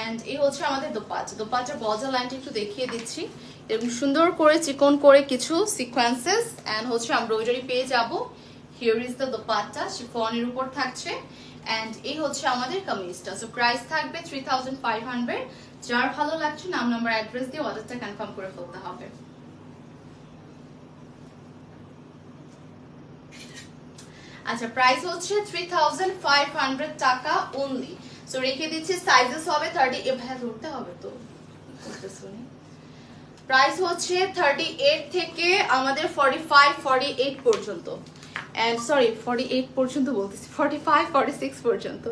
এন্ড এই হচ্ছে আমাদের দোপাট্টা, দোপাট্টার বর্ডার লাইনটা একটু দেখিয়ে দিচ্ছি, এরকম সুন্দর করে চিকন করে কিছু সিকোয়েন্সেস এন্ড হচ্ছে এমব্রয়ডারি পেয়ে যাব। হিয়ার ইজ দ্য দোপাট্টা, শিফনের উপর থাকছে। এন্ড এই হচ্ছে আমাদের কামিজটা। সো প্রাইস থাকবে 3500। যার ভালো লাগছে নাম নাম্বার অ্যাড্রেস দিয়ে অর্ডারটা কনফার্ম করে ফেলতে হবে। আচ্ছা, প্রাইস হচ্ছে 3500 টাকা অনলি। সো রেখে দিচ্ছি, সাইজেস হবে 30, এ ভাই ধরতে হবে তো, প্রাইস হচ্ছে 38 থেকে আমাদের 45 48 পর্যন্ত। এন্ড সরি 48 পর্যন্ত বলতেছি, 45 46 পর্যন্ত।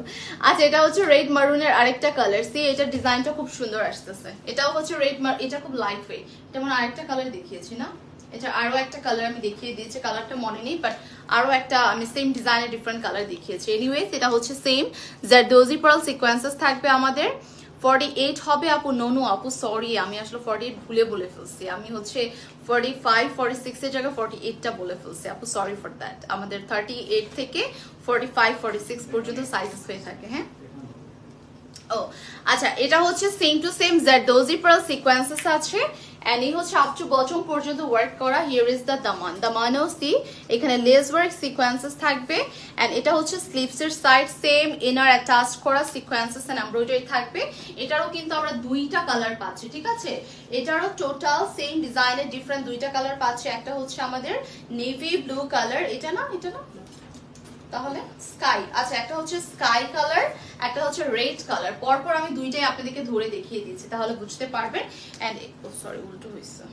আচ্ছা, এটা হচ্ছে রেড মারুনের আরেকটা কালার। সি এটা ডিজাইনটা খুব সুন্দর আসতেছে, এটাও হচ্ছে রেড এটা খুব লাইট ওয়েট। যেমন আরেকটা কালার দেখিয়েছি না, এটা আরো একটা কালার আমি দেখিয়ে দিয়েছি, কালারটা মনে নেই, বাট আরো একটা আমি সেম ডিজাইনের ডিফারেন্ট কালার দেখিয়েছি। এনিওয়েজ, এটা হচ্ছে সেম জারদোজি পার্ল সিকোয়েন্সেস থাকবে আমাদের। 48 হবে আপু, নোনো আপু সরি, আমি আসলে 48 ভুলে বলে ফেলছি, আমি হচ্ছে 45 46 এর জায়গায় 48টা বলে ফেলছি আপু, সরি ফর দ্যাট। আমাদের 38 থেকে 45 46 পর্যন্ত সাইজেস হয়ে থাকে। হ্যাঁ, ও আচ্ছা, এটা হচ্ছে same to same zardozi pearl sequences আছে। এন্ড এই হচ্ছে আপ টু বটম পর্যন্ত ওয়ার্ক করা। হিয়ার ইজ দ্য দামান, দামানও সি এখানে লেস ওয়ার্ক সিকোয়েন্সেস থাকবে। এন্ড এটা হচ্ছে স্লিভস এর সাইড, সেম ইনার অ্যাটাচ করা সিকোয়েন্সেস এন্ড এমব্রয়ডারি থাকবে। এটারও কিন্তু আমরা দুইটা কালার পাচ্ছি, ঠিক আছে? এটারও টোটাল সেম ডিজাইনের ডিফারেন্ট দুইটা কালার পাচ্ছি। একটা হচ্ছে আমাদের নেভি ব্লু কালার, এটা না, এটা না তাহলে স্কাই, আচ্ছা একটা হচ্ছে স্কাই কালার একটা হচ্ছে রেড কালার। পরপর আমি দুইটাই আপনাদেরকে ধরে দেখিয়ে দিচ্ছি, তাহলে বুঝতে পারবেন। এন্ড সরি, উল্টো হয়েছে,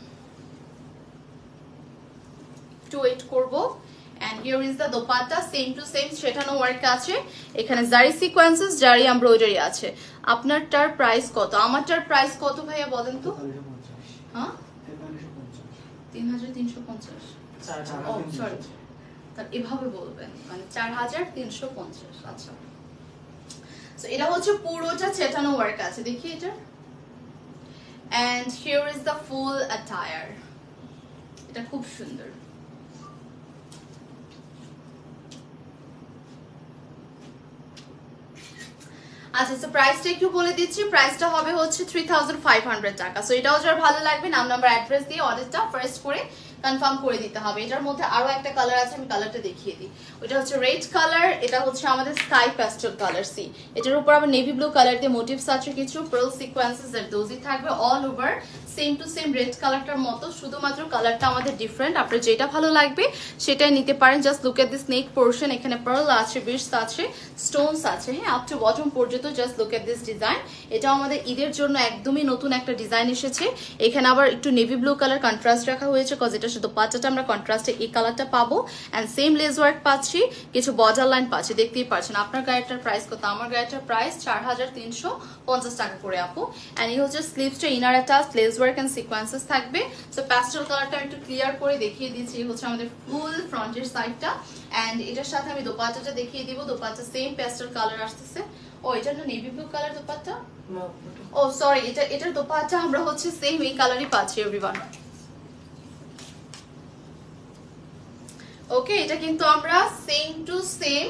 একটু ওয়েট করবো। And here is the dupatta, same to same সেটানো ওয়ার্ক আছে, এখানে জারি সিকোয়েন্সেস, জারি এমব্রয়ডারি আছে। আপনারটার প্রাইস কত? আমারটার প্রাইস কত ভাইয়া বলেন তো? হ্যাঁ 3350। ও সরি, তার এভাবে বলবেন, মানে 4350। আচ্ছা, সো এটা হচ্ছে পুরোটা সেটানো ওয়ার্ক আছে, দেখি এটা। And here is the full attire, এটা খুব সুন্দর। আচ্ছা, তো প্রাইসটা একটু বলে দিচ্ছি। প্রাইসটা হবে হচ্ছে 3500 টাকা। সো এটাও যার ভালো লাগবে নাম নাম্বার অ্যাড্রেস দিয়ে অর্ডারটা ফার্স্ট করে কনফার্ম করে দিতে হবে। এটার মধ্যে আরো একটা কালার আছে, আমি কালারটা দেখিয়ে দিই। ওটা হচ্ছে রেড কালার, এটা হচ্ছে আমাদের স্কাই প্যাস্টেল কালার। সি এটার উপর আবার নেভি ব্লু কালার দিয়ে মোটিভস আছে, কিছু পার্ল সিকোয়েন্সেস এর দোজি থাকবে all over same to same red কালারটার মতো, শুধুমাত্র কালারটা আমাদের ডিফারেন্ট। আপনার যেটা ভালো লাগবে সেটাই নিতে পারেন। Just look at this neck portion, এখানে পার্ল আছে, বিটস আছে, স্টোনস আছে, হ্যাঁ আপ টু বটম পর্যন্ত। Just look at this design. এটা আমাদের ঈদের জন্য একদমই নতুন একটা ডিজাইন এসেছে। এখানে আবার একটু নেভি ব্লু কালার কন্ট্রাস্ট রাখা হয়েছে, কজ এটা শুধু পাটাটা আমরা কন্ট্রাস্টে এই কালারটা পাবো। এন্ড সেম লেস ওয়ার্ক পাচ্ছি, কিছু বর্ডার লাইন পাচ্ছি, দেখতেই পাচ্ছেন। আপনার গাড়িটার প্রাইস কত? আমার গাড়িটার প্রাইস 4350 টাকা করে আপু। এন্ড এই হচ্ছে স্লিভসটা, inner attach lace work and sequences থাকবে। সো প্যাস্টেল কালারটা একটু ক্লিয়ার করে দেখিয়ে দিচ্ছি। এই হচ্ছে আমাদের ফুল ফ্রন্টের সাইডটা। এন্ড এটার সাথে আমি দোপাট্টাটা দেখিয়ে দিব। দোপাট্টা সেম প্যাস্টেল কালার আসতেছে। ও এটা না নেভি ব্লু কালার দোপাট্টা? ও সরি, এটার দোপাট্টা আমরা হচ্ছে সেম এই কালারই পাচ্ছি এভরিওয়ান। ওকে, এটা কিন্তু আমরা সেম টু সেম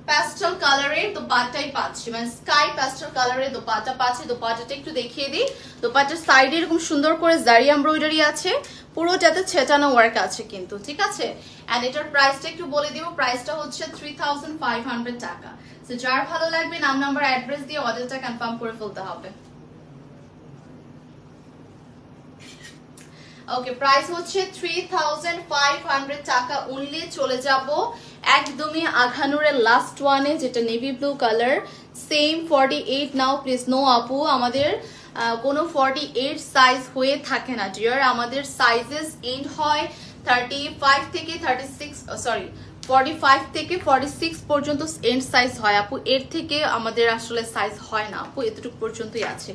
প্যাস্টেল কালারের দোপাট্টাই পাচ্ছি, মানে স্কাই প্যাস্টেল কালারের দোপাট্টা পাচ্ছি। দোপাট্টাটা একটু দেখিয়ে দিই। দোপাট্টার সাইডে এরকম সুন্দর করে জারি এমব্রয়ডারি আছে, পুরোটাতে ছেটানো ওয়ার্ক আছে কিন্তু, ঠিক আছে। এন্ড এটার প্রাইসটা একটু বলে দিব। প্রাইসটা হচ্ছে 3500 টাকা। সো যার ভালো লাগবে নাম নাম্বার অ্যাড্রেস দিয়ে অর্ডারটা কনফার্ম করে ফেলতে হবে। ওকে, প্রাইস হচ্ছে 3500 টাকা অনলি। চলে যাব একদমই আঘানুরের লাস্ট ওয়ানে, যেটা নেভি ব্লু কালার, সেম 48 নাও প্লিজ। নো আপু, আমাদের কোনো 48 সাইজ হয়ে থাকে না ডিয়ার। আমাদের সাইজেস এন্ড হয় 35 থেকে 36, সরি 45 থেকে 46 পর্যন্ত এন্ড সাইজ হয় আপু। এর থেকে আমাদের আসলে সাইজ হয় না আপু, এতটুকু পর্যন্তই আছে।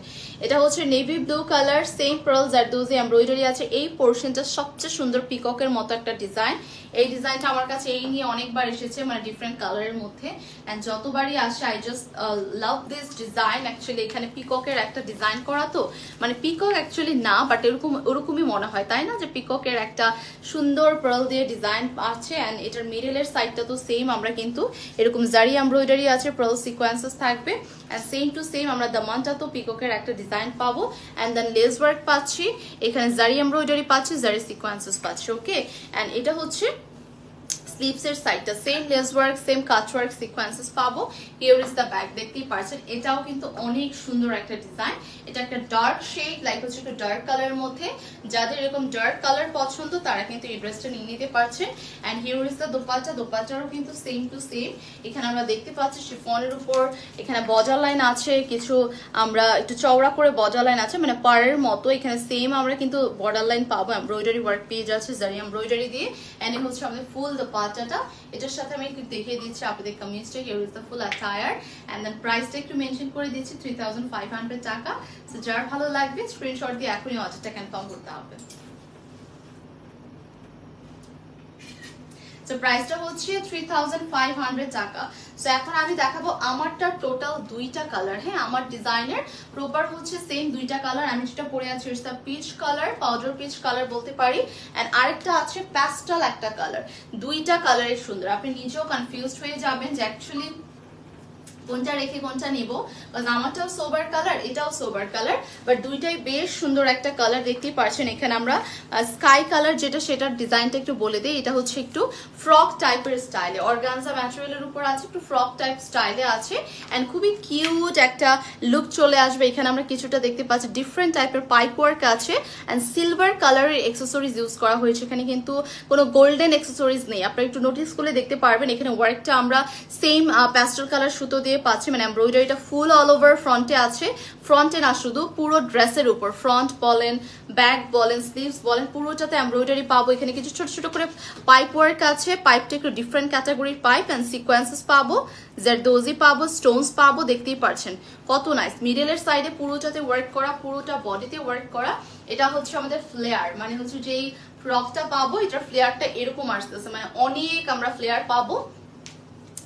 এটা হচ্ছে navy blue colour, same pearl zardozi embroidery আছে। এই পোর্শনটা সবচেয়ে সুন্দর, পিককের মতো একটা ডিজাইন। এই ডিজাইনটা আমার কাছে এই নিয়ে অনেকবার এসেছে, মানে ডিফারেন্ট কালারের মধ্যে। এন্ড যতবারই আসে I just love this design. Actually এখানে পিককের একটা ডিজাইন করা, তো মানে পিকক অ্যাকচুয়ালি না, বাট ওরকমই মনে হয়, তাই না, যে পিককের একটা সুন্দর পার্ল দিয়ে ডিজাইন আছে। এন্ড এটার মিডলের সাইডটা তো সেম, আমরা কিন্তু এরকম জারি এমব্রয়ডারি আছে, পার্ল সিকোয়েন্সেস থাকবে। এন্ড সেম টু সেম আমরা দামানটা তো পিককের একটা ডিজাইন পাবো। এন্ড দেন লেস ওয়ার্ক পাচ্ছি, এখানে জারি এমব্রয়ডারি পাচ্ছি, জারি সিকোয়েন্সেস পাচ্ছি। ওকে, এন্ড এটা হচ্ছে স্লিভসের সাইডটা, same lace work, same cut work sequences পাবো। হিয়ার ইজ দ্য ব্যাক, দেখতেই পাচ্ছেন। এটাও কিন্তু অনেক সুন্দর একটা ডিজাইন। এটা একটা ডার্ক শেড, লাইক হচ্ছে একটু ডার্ক কালারের মধ্যে। যাদের এরকম ডার্ক কালার পছন্দ তারা কিন্তু এই ড্রেসটা নিয়ে নিতে পারছেন। And here is the dupatta. দোপাট্টারও কিন্তু সেম টু সেম। এখানে আমরা দেখতে পাচ্ছি শিফনের উপর এখানে বর্ডার লাইন আছে, কিছু আমরা একটু চওড়া করে বর্ডার লাইন আছে, মানে পাড়ের মতো। এখানে সেম আমরা কিন্তু বর্ডার লাইন পাবো, এমব্রয়ডারি ওয়ার্ক পেয়ে যাচ্ছে জারি এমব্রয়ডারি দিয়ে। এন্ড এই হচ্ছে আমাদের ফুল দোপাট্টা। এটার সাথে আমি একটু দেখিয়ে দিচ্ছি আপনাদের কামিজটা। Here is the full attire. And then প্রাইসটা একটু মেনশন করে দিচ্ছি, 3500 টাকা। সো যার ভালো লাগবে স্ক্রিনশট দিয়ে এখনই অর্ডারটা কনফার্ম করতে হবে। সো প্রাইসটা হচ্ছে 3500 টাকা। সো এখন আমি দেখাবো আমারটা টোটাল দুইটা কালার। হ্যাঁ, আমার ডিজাইনের প্রপার হচ্ছে সেম দুইটা কালার। আমি যেটা পরে আছি সেটা pitch colour, powder peach colour বলতে পারি। এন্ড আরেকটা আছে প্যাস্টেল একটা কালার। দুইটা কালারের সুন্দর, আপনি নিজেও কনফিউজড হয়ে যাবেন যে অ্যাকচুয়ালি কোনটা রেখে কোনটা নিব। আমারটাও সোবার কালার, এটাও সোবার কালার, বাট দুইটাই বেশ সুন্দর একটা কালার। দেখতেই পাচ্ছেন এখানে আমরা স্কাই কালার যেটা, সেটার ডিজাইনটা একটু বলে দিই। এটা হচ্ছে একটু ফ্রক টাইপের স্টাইলে, অর্গানজা ম্যাটেরিয়ালের উপর আছে, একটু ফ্রক টাইপ স্টাইলে আছে। এন্ড খুবই কিউট একটা লুক চলে আসবে। এখানে আমরা কিছুটা দেখতে পাচ্ছি ডিফারেন্ট টাইপের পাইপ ওয়ার্ক আছে। এন্ড সিলভার কালারের এক্সেসরিজ ইউজ করা হয়েছে। এখানে কিন্তু কোনো গোল্ডেন এক্সেসরিজ নেই, আপনারা একটু নোটিস করলে দেখতে পারবেন। এখানে ওয়ার্কটা আমরা সেম প্যাস্টেল কালার সুতো দিয়ে পাচ্ছি, মানে এমব্রয়ডারিটা ফুল অল ওভার ফ্রন্টে আছে, ফ্রন্টে না শুধু পুরো ড্রেসের উপর, ফ্রন্ট বলেন ব্যাক বলেন স্লিভস বলেন পুরোটাতে এমব্রয়ডারি পাবো। এখানে কিছু ছোট ছোট করে পাইপ ওয়ার্ক আছে, পাইপটা একটু ডিফারেন্ট ক্যাটাগরির পাইপ অ্যান্ড সিকোয়েন্সেস পাবো, জারদোজি পাবো, স্টোনস পাবো, দেখতেই পারছেন কত নাইস। মিডলের সাইডে পুরোটাতে ওয়ার্ক করা, পুরোটা বডিতে ওয়ার্ক করা। এটা হচ্ছে আমাদের ফ্লেয়ার, মানে হচ্ছে যেই ফ্রকটা পাবো এটার ফ্লেয়ারটা এরকম আসতেছে, মানে অনেক আমরা ফ্লেয়ার পাবো।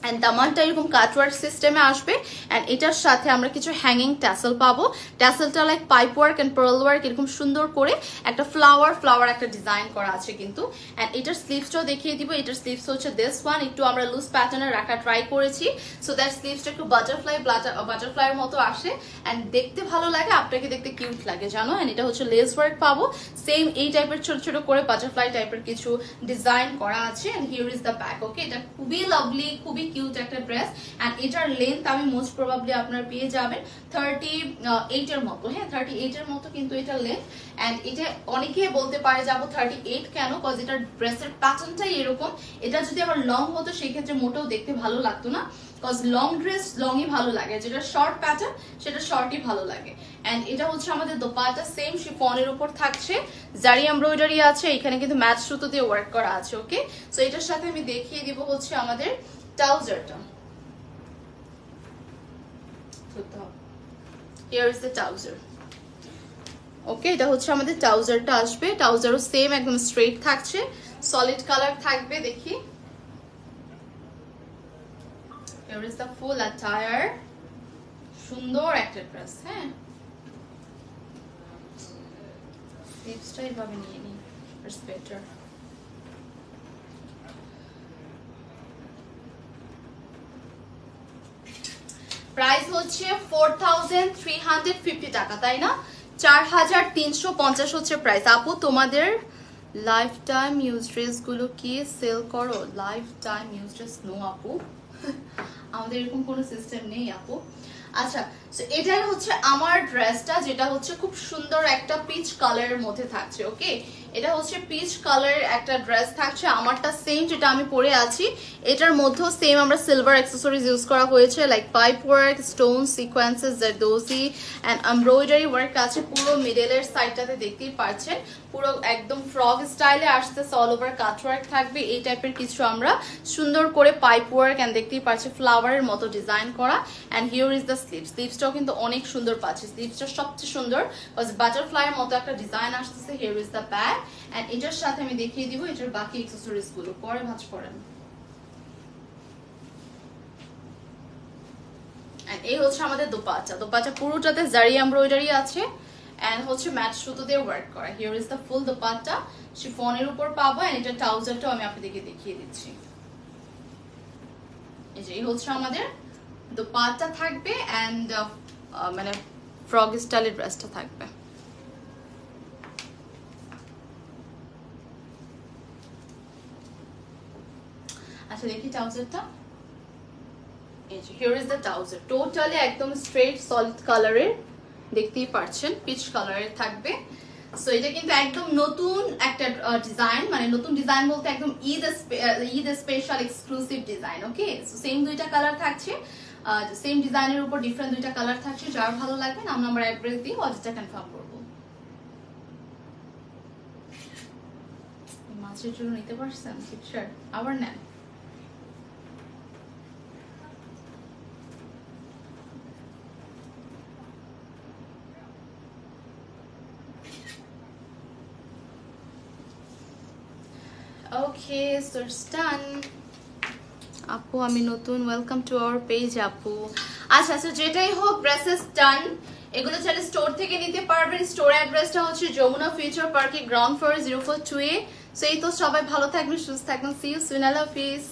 অ্যান্ড দামানটা এরকম কাটওয়ার্ক সিস্টেমে আসবে। অ্যান্ড এটার সাথে আমরা কিছু হ্যাঙ্গিং ট্যাসেল পাবো। ট্যাসেলটা like pipe work and pearl work এরকম সুন্দর করে একটা ফ্লাওয়ার একটা ডিজাইন করা আছে কিন্তু। অ্যান্ড এটার স্লিভসটাও দেখিয়ে দিব। এটার স্লিভস হচ্ছে দিস ওয়ান, একটু আমরা লুজ প্যাটার্নে রাখা ট্রাই করেছি, সো দ্যাট স্লিভসটা একটু বাটারফ্লাইয়ের মতো আসে অ্যান্ড দেখতে ভালো লাগে, আপনাকে দেখতে কিউট লাগে জানো। অ্যান্ড এটা হচ্ছে লেস ওয়ার্ক পাবো, সেম এই টাইপের ছোট ছোট করে বাটারফ্লাই টাইপের কিছু ডিজাইন করা আছে। And here is the back. Okay, এটা খুবই লাভলি, খুবই কিউট একটা ড্রেস। এন্ড এটার লেন্থ আমি মোস্ট প্রবাবলি আপনারা পেয়ে যাবেন 38 এর মতো। হ্যাঁ, 38 এর মতো কিন্তু এটা লেন্থ। এন্ড এটা অনেকে বলতে পারে যাবো 38 কেন, কজ এটার ড্রেসের প্যাটার্নটাই এরকম। এটা যদি আবার লং হতো সেই ক্ষেত্রে মোটেও দেখতে ভালো লাগতো না, কজ লং ড্রেস লংই ভালো লাগে, যেটা শর্ট প্যাটার্ন সেটা শর্টই ভালো লাগে। এন্ড এটা হচ্ছে আমাদের দোপাট্টা, সেম শিফনের উপর থাকছে, জারি এমব্রয়ডারি আছে, এখানে কিন্তু ম্যাচ সুতো দিয়ে ওয়ার্ক করা আছে। ওকে, সো এটার সাথে আমি দেখিয়ে দিব হচ্ছে আমাদের ট্রাউজারটা। Here is the trouser. ওকে, এটা হচ্ছে আমাদের ট্রাউজারটা আসবে। ট্রাউজারও সেম একদম স্ট্রেট থাকছে, সলিড কালার থাকবে। দেখি, here is the full attire. সুন্দর একটা ড্রেস। হ্যাঁ, স্লিভসটা এইভাবে নিয়ে নিই, ইটস বেটার। প্রাইস হচ্ছে 4350 টাকা, তাই না? 4350 হচ্ছে প্রাইস। আপু তোমাদের লাইফ টাইম ইউজ ড্রেস গুলো কি সেল করো? Lifetime use dress no আপু, আমাদের এরকম কোনো সিস্টেম নেই আপু। আচ্ছা, এটাই হচ্ছে আমার ড্রেসটা, যেটা হচ্ছে খুব সুন্দর একটা পিচ কালারের মধ্যে থাকছে। ওকে, এটা হচ্ছে পিচ কালারের একটা ড্রেস থাকছে, আমারটা সেম যেটা আমি পরে আছি, এটার মধ্যেও সেম আমরা সিলভার অ্যাক্সেসরিজ ইউজ করা হয়েছে, like pipe work, stone sequences, zardozi and embroidery work আছে পুরো মিডলের সাইডটাতে, দেখতেই পাচ্ছেন পুরো একদম ফ্রক স্টাইলে আসতেছে, অল ওভার কাট ওয়ার্ক থাকবে, এই টাইপের কিছু আমরা সুন্দর করে পাইপ ওয়ার্ক অ্যান্ড দেখতেই পাচ্ছি ফ্লাওয়ারের মতো ডিজাইন করা। And here is the sleeves. স্লিভসটাও কিন্তু অনেক সুন্দর পাচ্ছি, স্লিভসটা সবচেয়ে সুন্দর, বাটারফ্লাইয়ের মতো একটা ডিজাইন আসতেছে। Here is the back. And এটার সাথে আমি দেখিয়ে দিব এটার বাকি অ্যাকসেসরিজ গুলো, পরে ভাঁজ করেন। এন্ড এই হচ্ছে আমাদের দোপাট্টা। দোপাট্টা পুরোটাতে জারি এমব্রয়ডারি আছে এন্ড হচ্ছে ম্যাট সুতো দিয়ে ওয়ার্ক করা। হিয়ার ইজ দ্য ফুল দোপাট্টা, শিফনের উপর পাবো। এন্ড এটা ট্রাউজারটাও আমি আপনাদেরকে দেখিয়ে দিচ্ছি। এই যে এই হচ্ছে আমাদের দোপাট্টা থাকবে এন্ড মানে ফ্রক স্টাইলের ড্রেসটা থাকবে। আচ্ছা, দেখি ট্রাউজারটা। Here is the trouser, totally একদম স্ট্রেট সলিড কালারের, দেখতেই পাচ্ছেন পিচ কালারের থাকবে। সো এটা কিন্তু একদম নতুন একটা ডিজাইন, মানে নতুন ডিজাইন বলতে একদম ঈদ স্পেশাল এক্সক্লুসিভ ডিজাইন। ওকে, সো সেম দুইটা কালার থাকছে, সেম ডিজাইনের উপর ডিফারেন্ট দুইটা কালার থাকছে। যার ভালো লাগবে নাম নাম্বার অ্যাড্রেস দিয়ে অর্ডারটা কনফার্ম করবো। মাছের জন্য নিতে পারছেন পিকচার, আবার নেন। ওকে, সো ইটস ডান। আপু আমি নতুন, ওয়েলকাম টু আওয়ার পেজ আপু। আচ্ছা, সো যেটাই হোক ড্রেসেস ডান, এগুলো চাইলে স্টোর থেকে নিতে পারবেন। স্টোর অ্যাড্রেসটা হচ্ছে Jamuna future park, ground floor 042A। So এই তো, সবাই ভালো থাকবেন, সুস্থ থাকবেন। সি ইউ সুন, আল্লাহ হাফিজ।